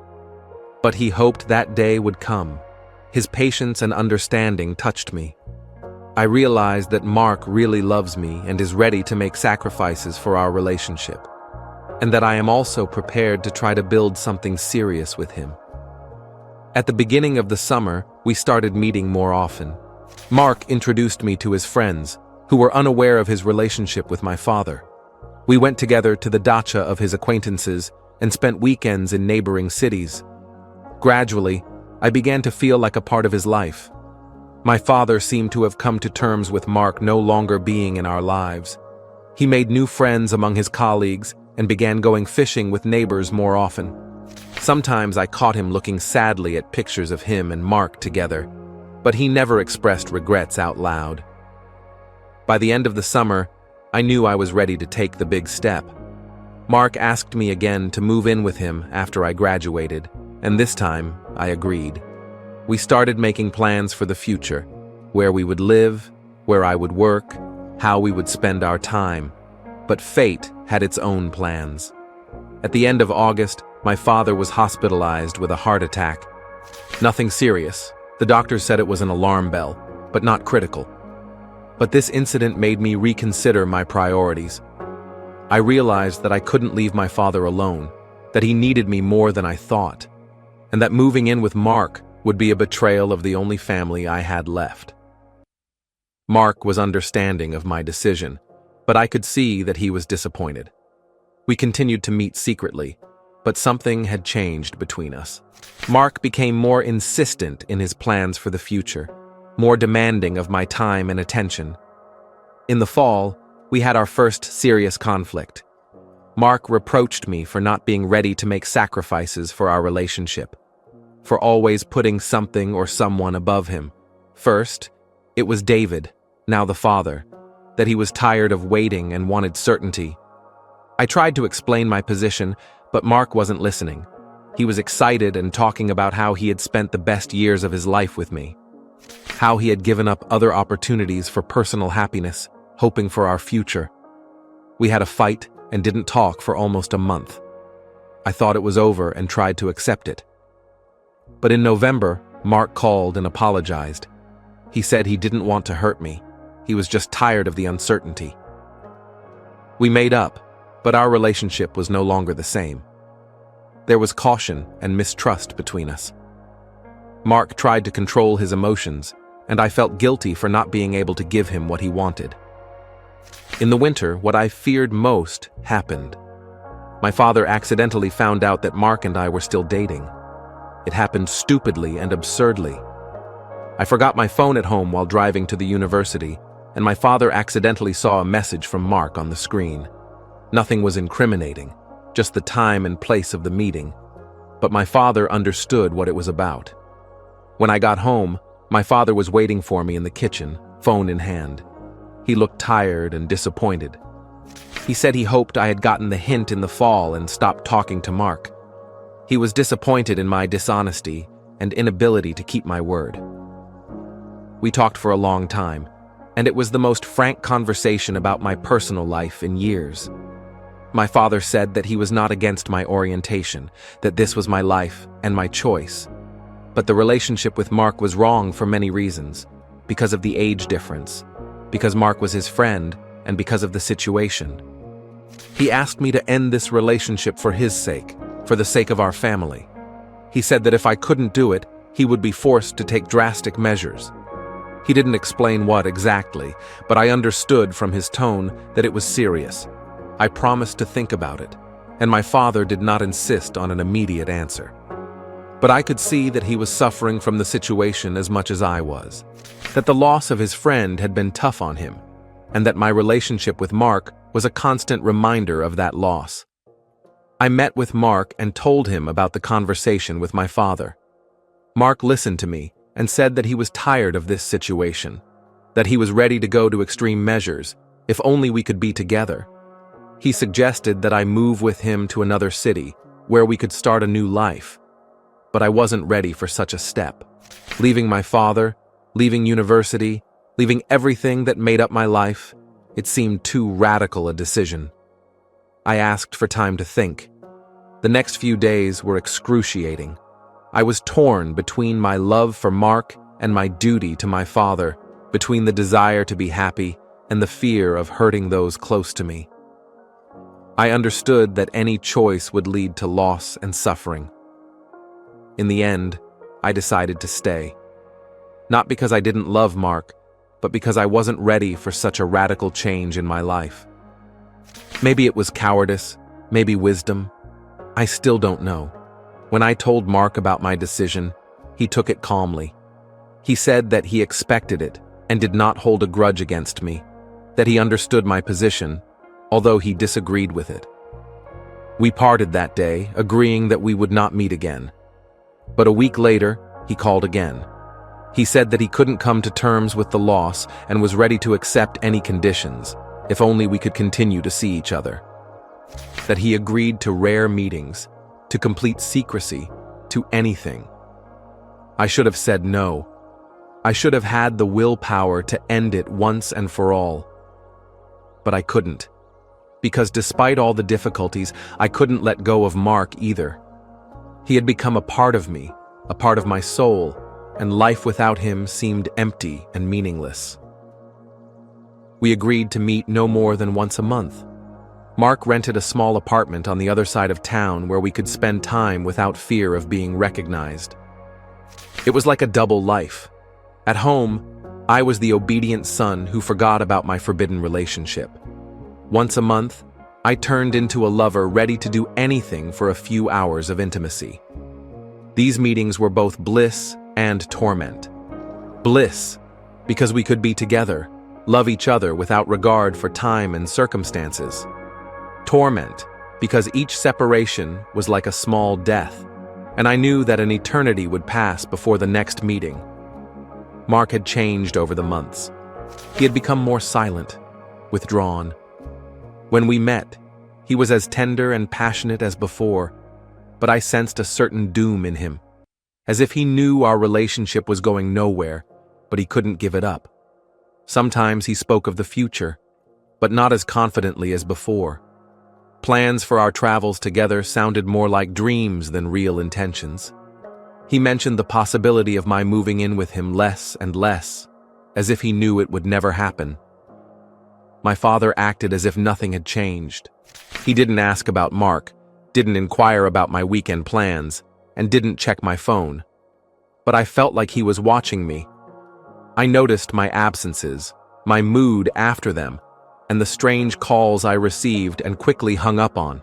S1: But he hoped that day would come. His patience and understanding touched me. I realized that Mark really loves me and is ready to make sacrifices for our relationship, and that I am also prepared to try to build something serious with him. At the beginning of the summer, we started meeting more often. Mark introduced me to his friends, who were unaware of his relationship with my father. We went together to the dacha of his acquaintances and spent weekends in neighboring cities. Gradually, I began to feel like a part of his life. My father seemed to have come to terms with Mark no longer being in our lives. He made new friends among his colleagues and began going fishing with neighbors more often. Sometimes I caught him looking sadly at pictures of him and Mark together, but he never expressed regrets out loud. By the end of the summer, I knew I was ready to take the big step. Mark asked me again to move in with him after I graduated, and this time I agreed. We started making plans for the future, where we would live, where I would work, how we would spend our time. But fate had its own plans. At the end of August, my father was hospitalized with a heart attack. Nothing serious. The doctors said it was an alarm bell, but not critical. But this incident made me reconsider my priorities. I realized that I couldn't leave my father alone, that he needed me more than I thought, and that moving in with Mark would be a betrayal of the only family I had left. Mark was understanding of my decision, but I could see that he was disappointed. We continued to meet secretly, But something had changed between us. Mark became more insistent in his plans for the future, more demanding of my time and attention. In the fall, we had our first serious conflict. Mark reproached me for not being ready to make sacrifices for our relationship, for always putting something or someone above him. First, it was David, now the father, that he was tired of waiting and wanted certainty. I tried to explain my position, but Mark wasn't listening. He was excited and talking about how he had spent the best years of his life with me, how he had given up other opportunities for personal happiness, hoping for our future. We had a fight and didn't talk for almost a month. I thought it was over and tried to accept it. But in November, Mark called and apologized. He said he didn't want to hurt me. He was just tired of the uncertainty. We made up, but our relationship was no longer the same. There was caution and mistrust between us. Mark tried to control his emotions, and I felt guilty for not being able to give him what he wanted. In the winter, what I feared most happened. My father accidentally found out that Mark and I were still dating. It happened stupidly and absurdly. I forgot my phone at home while driving to the university, and my father accidentally saw a message from Mark on the screen. Nothing was incriminating, just the time and place of the meeting. But my father understood what it was about. When I got home, my father was waiting for me in the kitchen, phone in hand. He looked tired and disappointed. He said he hoped I had gotten the hint in the fall and stopped talking to Mark. He was disappointed in my dishonesty and inability to keep my word. We talked for a long time, and it was the most frank conversation about my personal life in years. My father said that he was not against my orientation, that this was my life and my choice. But the relationship with Mark was wrong for many reasons, because of the age difference, because Mark was his friend, and because of the situation. He asked me to end this relationship for his sake, for the sake of our family. He said that if I couldn't do it, he would be forced to take drastic measures. He didn't explain what exactly, but I understood from his tone that it was serious. I promised to think about it, and my father did not insist on an immediate answer. But I could see that he was suffering from the situation as much as I was, that the loss of his friend had been tough on him, and that my relationship with Mark was a constant reminder of that loss. I met with Mark and told him about the conversation with my father. Mark listened to me and said that he was tired of this situation, that he was ready to go to extreme measures, if only we could be together. He suggested that I move with him to another city, where we could start a new life. But I wasn't ready for such a step. Leaving my father, leaving university, leaving everything that made up my life, it seemed too radical a decision. I asked for time to think. The next few days were excruciating. I was torn between my love for Mark and my duty to my father, between the desire to be happy and the fear of hurting those close to me. I understood that any choice would lead to loss and suffering. In the end, I decided to stay. Not because I didn't love Mark, but because I wasn't ready for such a radical change in my life. Maybe it was cowardice, maybe wisdom. I still don't know. When I told Mark about my decision, he took it calmly. He said that he expected it and did not hold a grudge against me, that he understood my position, although he disagreed with it. We parted that day, agreeing that we would not meet again. But a week later, he called again. He said that he couldn't come to terms with the loss and was ready to accept any conditions, if only we could continue to see each other. That he agreed to rare meetings, to complete secrecy, to anything. I should have said no. I should have had the willpower to end it once and for all. But I couldn't. Because despite all the difficulties, I couldn't let go of Mark either. He had become a part of me, a part of my soul, and life without him seemed empty and meaningless. We agreed to meet no more than once a month. Mark rented a small apartment on the other side of town where we could spend time without fear of being recognized. It was like a double life. At home, I was the obedient son who forgot about my forbidden relationship. Once a month, I turned into a lover ready to do anything for a few hours of intimacy. These meetings were both bliss and torment. Bliss, because we could be together, love each other without regard for time and circumstances. Torment, because each separation was like a small death, and I knew that an eternity would pass before the next meeting. Mark had changed over the months. He had become more silent, withdrawn. When we met, he was as tender and passionate as before, but I sensed a certain doom in him, as if he knew our relationship was going nowhere, but he couldn't give it up. Sometimes he spoke of the future, but not as confidently as before. Plans for our travels together sounded more like dreams than real intentions. He mentioned the possibility of my moving in with him less and less, as if he knew it would never happen. My father acted as if nothing had changed. He didn't ask about Mark, didn't inquire about my weekend plans, and didn't check my phone. But I felt like he was watching me. I noticed my absences, my mood after them, and the strange calls I received and quickly hung up on.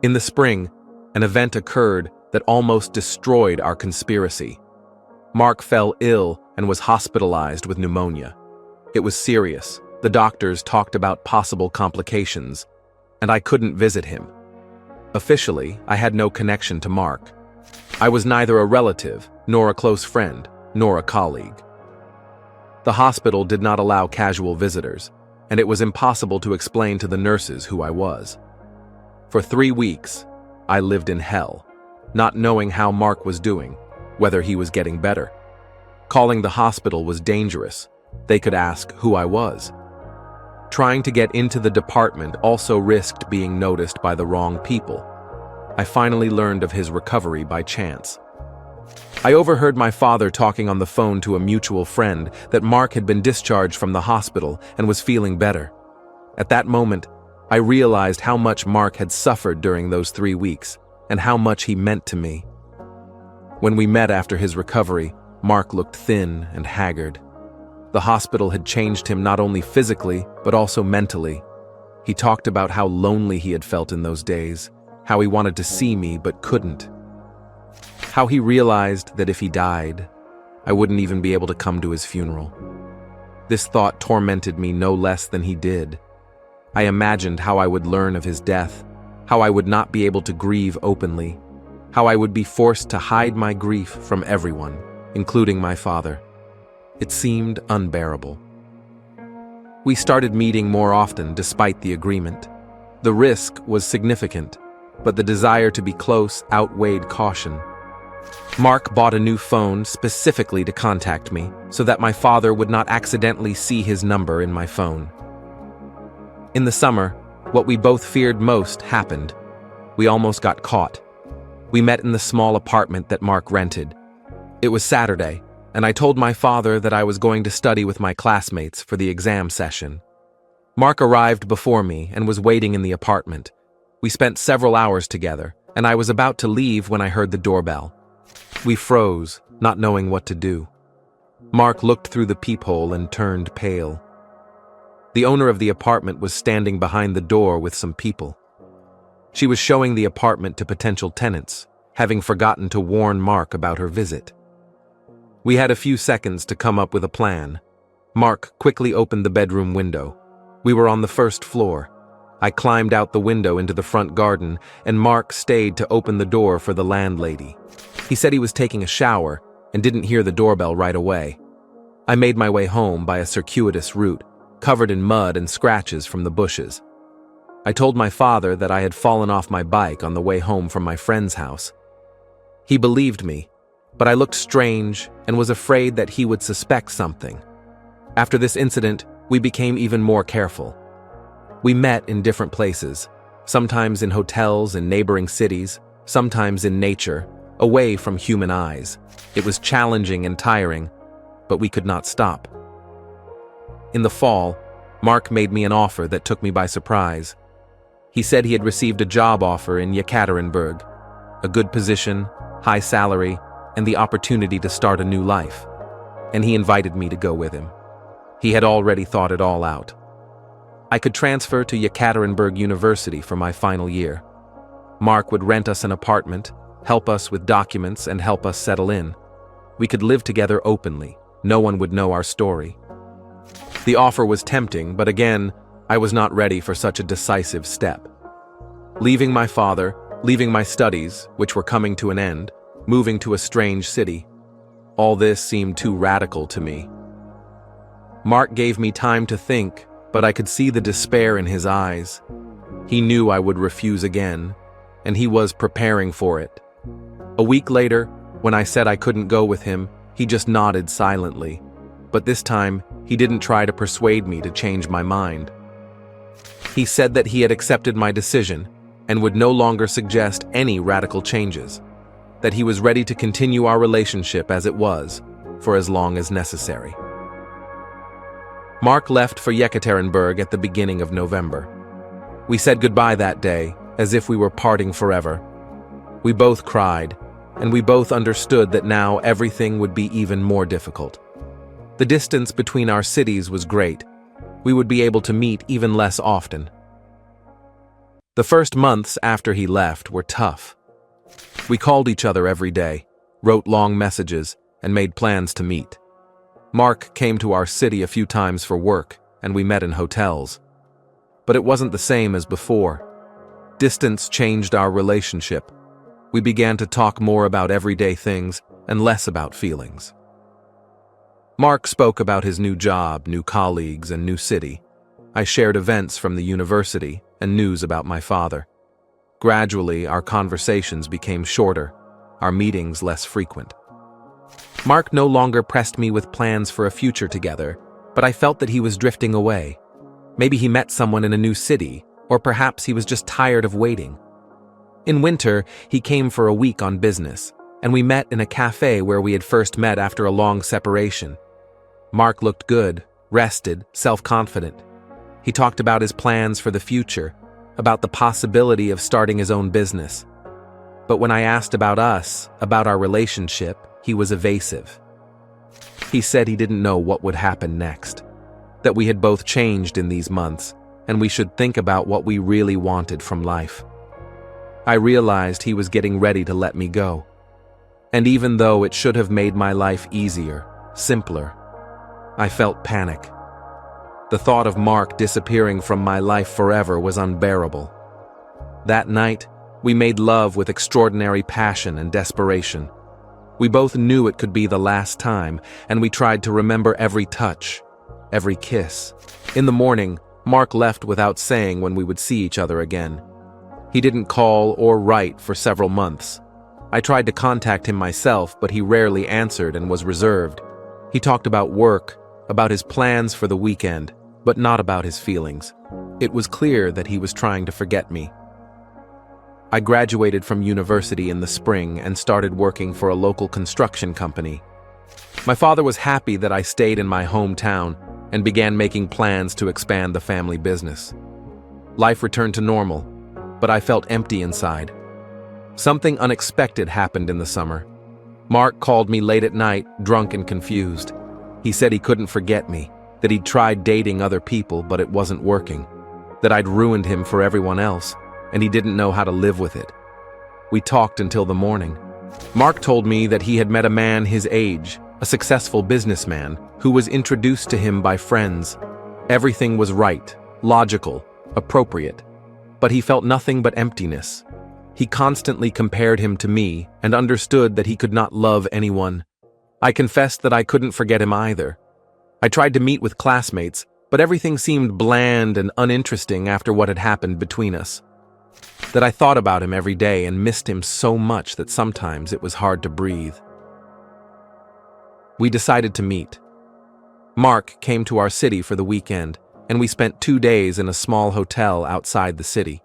S1: In the spring, an event occurred that almost destroyed our conspiracy. Mark fell ill and was hospitalized with pneumonia. It was serious. The doctors talked about possible complications, and I couldn't visit him. Officially, I had no connection to Mark. I was neither a relative, nor a close friend, nor a colleague. The hospital did not allow casual visitors, and it was impossible to explain to the nurses who I was. For 3 weeks, I lived in hell, not knowing how Mark was doing, whether he was getting better. Calling the hospital was dangerous. They could ask who I was. Trying to get into the department also risked being noticed by the wrong people. I finally learned of his recovery by chance. I overheard my father talking on the phone to a mutual friend that Mark had been discharged from the hospital and was feeling better. At that moment, I realized how much Mark had suffered during those 3 weeks and how much he meant to me. When we met after his recovery, Mark looked thin and haggard. The hospital had changed him not only physically, but also mentally. He talked about how lonely he had felt in those days, how he wanted to see me but couldn't. How he realized that if he died, I wouldn't even be able to come to his funeral. This thought tormented me no less than he did. I imagined how I would learn of his death, how I would not be able to grieve openly, how I would be forced to hide my grief from everyone, including my father. It seemed unbearable. We started meeting more often despite the agreement. The risk was significant, but the desire to be close outweighed caution. Mark bought a new phone specifically to contact me so that my father would not accidentally see his number in my phone. In the summer, what we both feared most happened. We almost got caught. We met in the small apartment that Mark rented. It was Saturday, and I told my father that I was going to study with my classmates for the exam session. Mark arrived before me and was waiting in the apartment. We spent several hours together, and I was about to leave when I heard the doorbell. We froze, not knowing what to do. Mark looked through the peephole and turned pale. The owner of the apartment was standing behind the door with some people. She was showing the apartment to potential tenants, having forgotten to warn Mark about her visit. We had a few seconds to come up with a plan. Mark quickly opened the bedroom window. We were on the first floor. I climbed out the window into the front garden, and Mark stayed to open the door for the landlady. He said he was taking a shower and didn't hear the doorbell right away. I made my way home by a circuitous route, covered in mud and scratches from the bushes. I told my father that I had fallen off my bike on the way home from my friend's house. He believed me, but I looked strange and was afraid that he would suspect something. After this incident, we became even more careful. We met in different places, sometimes in hotels in neighboring cities, sometimes in nature, away from human eyes. It was challenging and tiring, but we could not stop. In the fall, Mark made me an offer that took me by surprise. He said he had received a job offer in Yekaterinburg, a good position, high salary, and the opportunity to start a new life, and he invited me to go with him. He had already thought it all out. I could transfer to Yekaterinburg University for my final year. Mark would rent us an apartment, help us with documents, and help us settle in. We could live together openly. No one would know our story. The offer was tempting, but again, I was not ready for such a decisive step. Leaving my father, leaving my studies, which were coming to an end, moving to a strange city. All this seemed too radical to me. Mark gave me time to think, but I could see the despair in his eyes. He knew I would refuse again, and he was preparing for it. A week later, when I said I couldn't go with him, he just nodded silently. But this time, he didn't try to persuade me to change my mind. He said that he had accepted my decision and would no longer suggest any radical changes, that he was ready to continue our relationship as it was, for as long as necessary. Mark left for Yekaterinburg at the beginning of November. We said goodbye that day, as if we were parting forever. We both cried, and we both understood that now everything would be even more difficult. The distance between our cities was great. We would be able to meet even less often. The first months after he left were tough. We called each other every day, wrote long messages, and made plans to meet. Mark came to our city a few times for work, and we met in hotels. But it wasn't the same as before. Distance changed our relationship. We began to talk more about everyday things and less about feelings. Mark spoke about his new job, new colleagues, and new city. I shared events from the university and news about my father. Gradually, our conversations became shorter, our meetings less frequent. Mark no longer pressed me with plans for a future together, but I felt that he was drifting away. Maybe he met someone in a new city, or perhaps he was just tired of waiting. In winter, he came for a week on business, and we met in a cafe where we had first met after a long separation. Mark looked good, rested, self-confident. He talked about his plans for the future, about the possibility of starting his own business. But when I asked about us, about our relationship, he was evasive. He said he didn't know what would happen next, that we had both changed in these months, and we should think about what we really wanted from life. I realized he was getting ready to let me go. And even though it should have made my life easier, simpler, I felt panic. The thought of Mark disappearing from my life forever was unbearable. That night, we made love with extraordinary passion and desperation. We both knew it could be the last time, and we tried to remember every touch, every kiss. In the morning, Mark left without saying when we would see each other again. He didn't call or write for several months. I tried to contact him myself, but he rarely answered and was reserved. He talked about work, about his plans for the weekend, but not about his feelings. It was clear that he was trying to forget me. I graduated from university in the spring and started working for a local construction company. My father was happy that I stayed in my hometown and began making plans to expand the family business. Life returned to normal, but I felt empty inside. Something unexpected happened in the summer. Mark called me late at night, drunk and confused. He said he couldn't forget me, that he'd tried dating other people but it wasn't working, that I'd ruined him for everyone else, and he didn't know how to live with it. We talked until the morning. Mark told me that he had met a man his age, a successful businessman, who was introduced to him by friends. Everything was right, logical, appropriate, but he felt nothing but emptiness. He constantly compared him to me and understood that he could not love anyone. I confessed that I couldn't forget him either. I tried to meet with classmates, but everything seemed bland and uninteresting after what had happened between us. That I thought about him every day and missed him so much that sometimes it was hard to breathe. We decided to meet. Mark came to our city for the weekend, and we spent 2 days in a small hotel outside the city.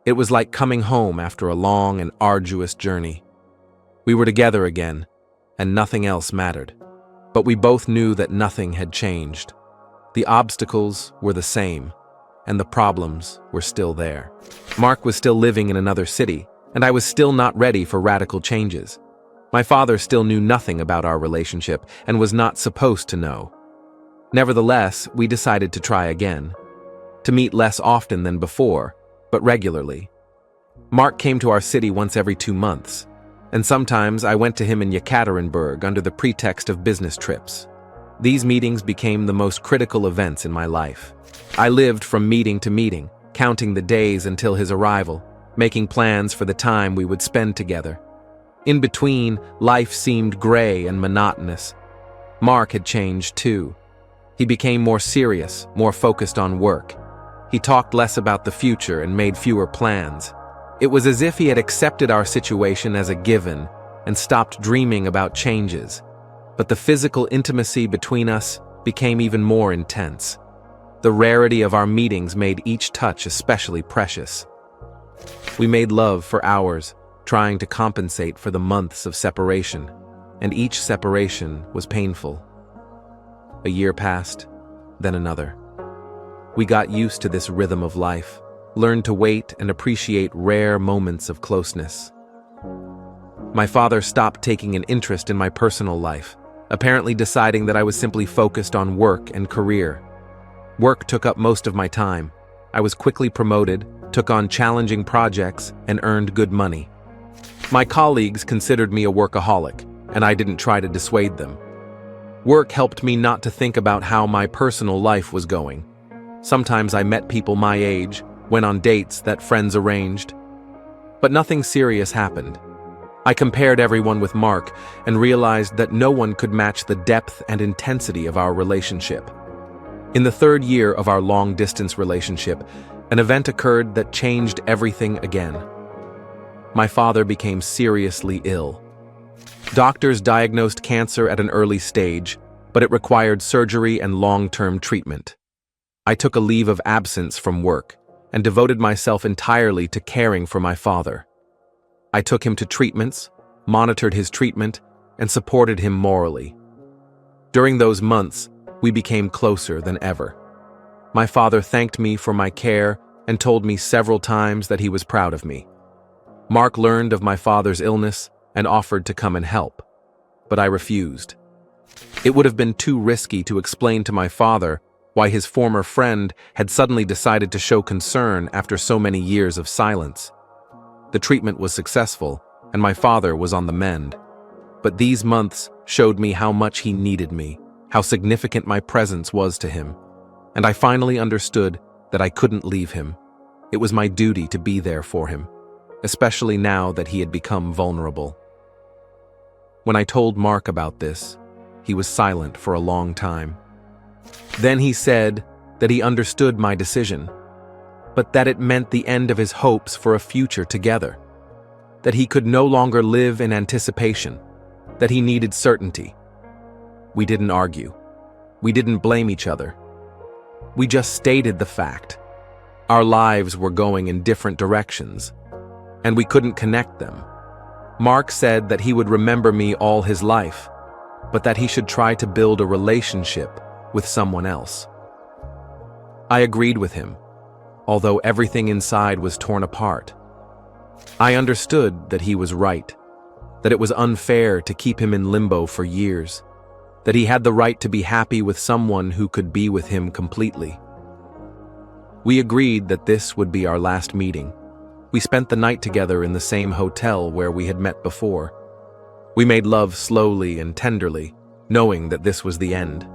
S1: It was like coming home after a long and arduous journey. We were together again, and nothing else mattered. But we both knew that nothing had changed. The obstacles were the same, and the problems were still there. Mark was still living in another city, and I was still not ready for radical changes. My father still knew nothing about our relationship and was not supposed to know. Nevertheless, we decided to try again. to meet less often than before, but regularly. Mark came to our city once every 2 months, and sometimes I went to him in Yekaterinburg under the pretext of business trips. These meetings became the most critical events in my life. I lived from meeting to meeting, counting the days until his arrival, making plans for the time we would spend together. In between, life seemed gray and monotonous. Mark had changed too. He became more serious, more focused on work. He talked less about the future and made fewer plans. It was as if he had accepted our situation as a given and stopped dreaming about changes. But the physical intimacy between us became even more intense. The rarity of our meetings made each touch especially precious. We made love for hours, trying to compensate for the months of separation, and each separation was painful. A year passed, then another. We got used to this rhythm of life, learned to wait and appreciate rare moments of closeness. My father stopped taking an interest in my personal life, apparently deciding that I was simply focused on work and career. Work took up most of my time. I was quickly promoted, took on challenging projects, and earned good money. My colleagues considered me a workaholic, and I didn't try to dissuade them. Work helped me not to think about how my personal life was going. Sometimes I met people my age, went on dates that friends arranged. But nothing serious happened. I compared everyone with Mark and realized that no one could match the depth and intensity of our relationship. In the 3rd year of our long-distance relationship, an event occurred that changed everything again. My father became seriously ill. Doctors diagnosed cancer at an early stage, but it required surgery and long-term treatment. I took a leave of absence from work and devoted myself entirely to caring for my father. I took him to treatments, monitored his treatment, and supported him morally. During those months, we became closer than ever. My father thanked me for my care and told me several times that he was proud of me. Mark learned of my father's illness and offered to come and help, but I refused. It would have been too risky to explain to my father why his former friend had suddenly decided to show concern after so many years of silence. The treatment was successful, and my father was on the mend. But these months showed me how much he needed me, how significant my presence was to him, and I finally understood that I couldn't leave him. It was my duty to be there for him, especially now that he had become vulnerable. When I told Mark about this, he was silent for a long time. Then he said that he understood my decision, but that it meant the end of his hopes for a future together, that he could no longer live in anticipation, that he needed certainty. We didn't argue. We didn't blame each other. We just stated the fact. Our lives were going in different directions, and we couldn't connect them. Mark said that he would remember me all his life, but that he should try to build a relationship with someone else. I agreed with him, although everything inside was torn apart. I understood that he was right, that it was unfair to keep him in limbo for years, that he had the right to be happy with someone who could be with him completely. We agreed that this would be our last meeting. We spent the night together in the same hotel where we had met before. We made love slowly and tenderly, knowing that this was the end.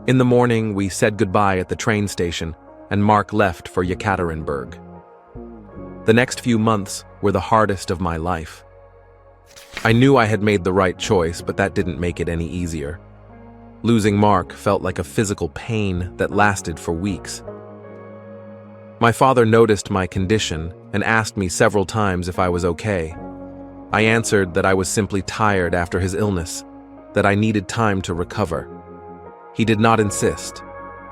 S1: In the morning, we said goodbye at the train station, and Mark left for Yekaterinburg. The next few months were the hardest of my life. I knew I had made the right choice, but that didn't make it any easier. Losing Mark felt like a physical pain that lasted for weeks. My father noticed my condition and asked me several times if I was okay. I answered that I was simply tired after his illness, that I needed time to recover. He did not insist,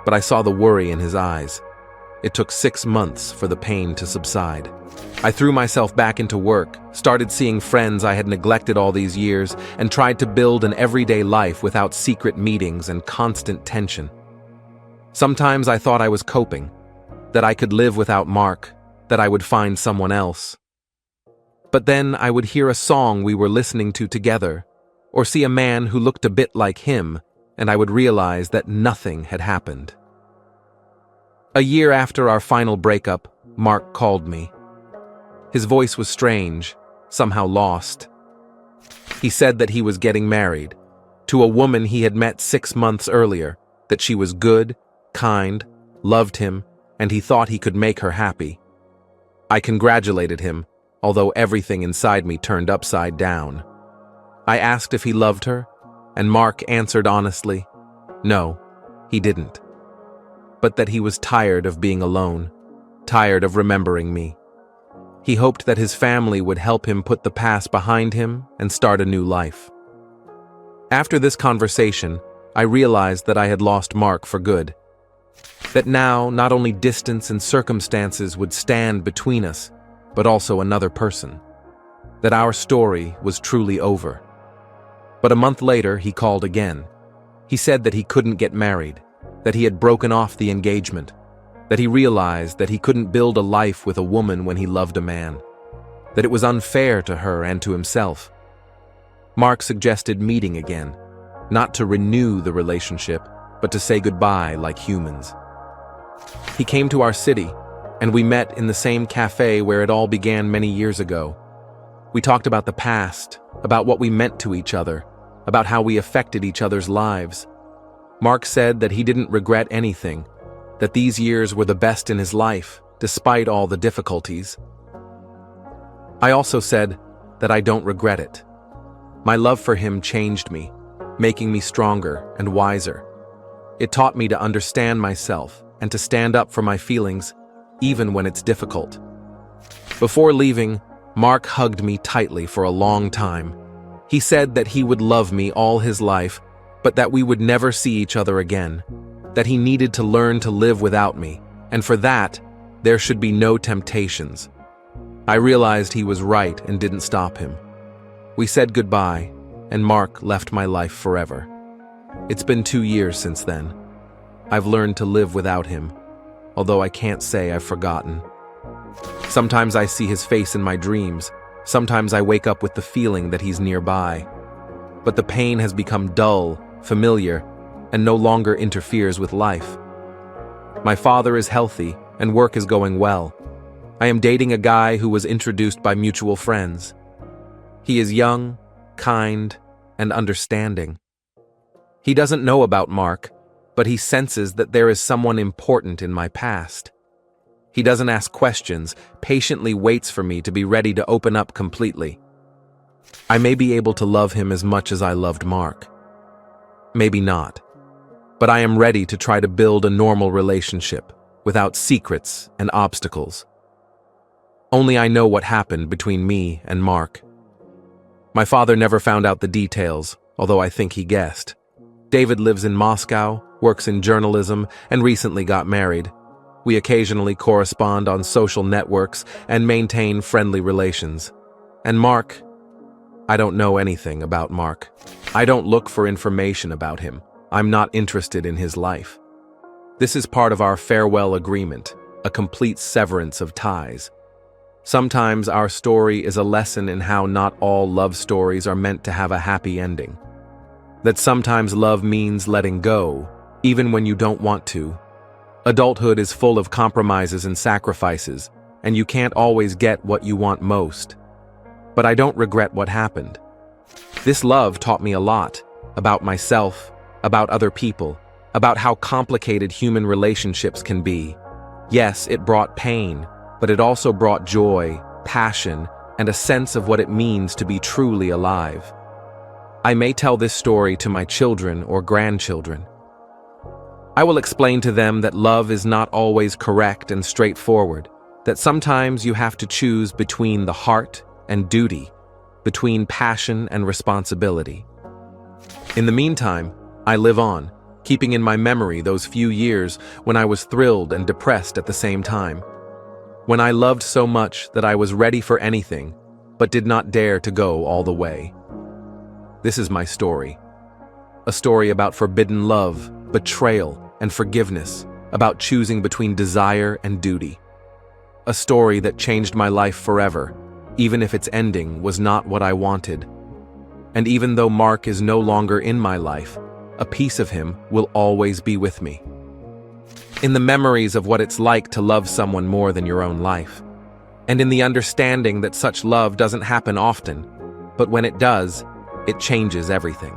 S1: but I saw the worry in his eyes. It took 6 months for the pain to subside. I threw myself back into work, started seeing friends I had neglected all these years, and tried to build an everyday life without secret meetings and constant tension. Sometimes I thought I was coping, that I could live without Mark, that I would find someone else. But then I would hear a song we were listening to together, or see a man who looked a bit like him, and I would realize that nothing had happened. A year after our final breakup, Mark called me. His voice was strange, somehow lost. He said that he was getting married to a woman he had met 6 months earlier, that she was good, kind, loved him, and he thought he could make her happy. I congratulated him, although everything inside me turned upside down. I asked if he loved her, and Mark answered honestly, no, he didn't. But that he was tired of being alone, tired of remembering me. He hoped that his family would help him put the past behind him and start a new life. After this conversation, I realized that I had lost Mark for good. That now, not only distance and circumstances would stand between us, but also another person. That our story was truly over. But a month later, he called again. He said that he couldn't get married, that he had broken off the engagement, that he realized that he couldn't build a life with a woman when he loved a man, that it was unfair to her and to himself. Mark suggested meeting again, not to renew the relationship, but to say goodbye like humans. He came to our city, and we met in the same cafe where it all began many years ago. We talked about the past, about what we meant to each other, about how we affected each other's lives. Mark said that he didn't regret anything, that these years were the best in his life, despite all the difficulties. I also said that I don't regret it. My love for him changed me, making me stronger and wiser. It taught me to understand myself and to stand up for my feelings, even when it's difficult. Before leaving, Mark hugged me tightly for a long time. He said that he would love me all his life, but that we would never see each other again, that he needed to learn to live without me, and for that, there should be no temptations. I realized he was right and didn't stop him. We said goodbye, and Mark left my life forever. It's been 2 years since then. I've learned to live without him, although I can't say I've forgotten. Sometimes I see his face in my dreams. Sometimes I wake up with the feeling that he's nearby. But the pain has become dull, familiar, and no longer interferes with life. My father is healthy, and work is going well. I am dating a guy who was introduced by mutual friends. He is young, kind, and understanding. He doesn't know about Mark, but he senses that there is someone important in my past. He doesn't ask questions, patiently waits for me to be ready to open up completely. I may be able to love him as much as I loved Mark. Maybe not. But I am ready to try to build a normal relationship, without secrets and obstacles. Only I know what happened between me and Mark. My father never found out the details, although I think he guessed. David lives in Moscow, works in journalism, and recently got married. We occasionally correspond on social networks and maintain friendly relations. And Mark, I don't know anything about Mark. I don't look for information about him. I'm not interested in his life. This is part of our farewell agreement, a complete severance of ties. Sometimes our story is a lesson in how not all love stories are meant to have a happy ending. That sometimes love means letting go, even when you don't want to. Adulthood is full of compromises and sacrifices, and you can't always get what you want most. But I don't regret what happened. This love taught me a lot about myself, about other people, about how complicated human relationships can be. Yes, it brought pain, but it also brought joy, passion, and a sense of what it means to be truly alive. I may tell this story to my children or grandchildren. I will explain to them that love is not always correct and straightforward, that sometimes you have to choose between the heart and duty, between passion and responsibility. In the meantime, I live on, keeping in my memory those few years when I was thrilled and depressed at the same time. When I loved so much that I was ready for anything, but did not dare to go all the way. This is my story. A story about forbidden love, betrayal, and forgiveness, about choosing between desire and duty. A story that changed my life forever, even if its ending was not what I wanted. And even though Mark is no longer in my life, a piece of him will always be with me. in the memories of what it's like to love someone more than your own life, and in the understanding that such love doesn't happen often, but when it does, it changes everything.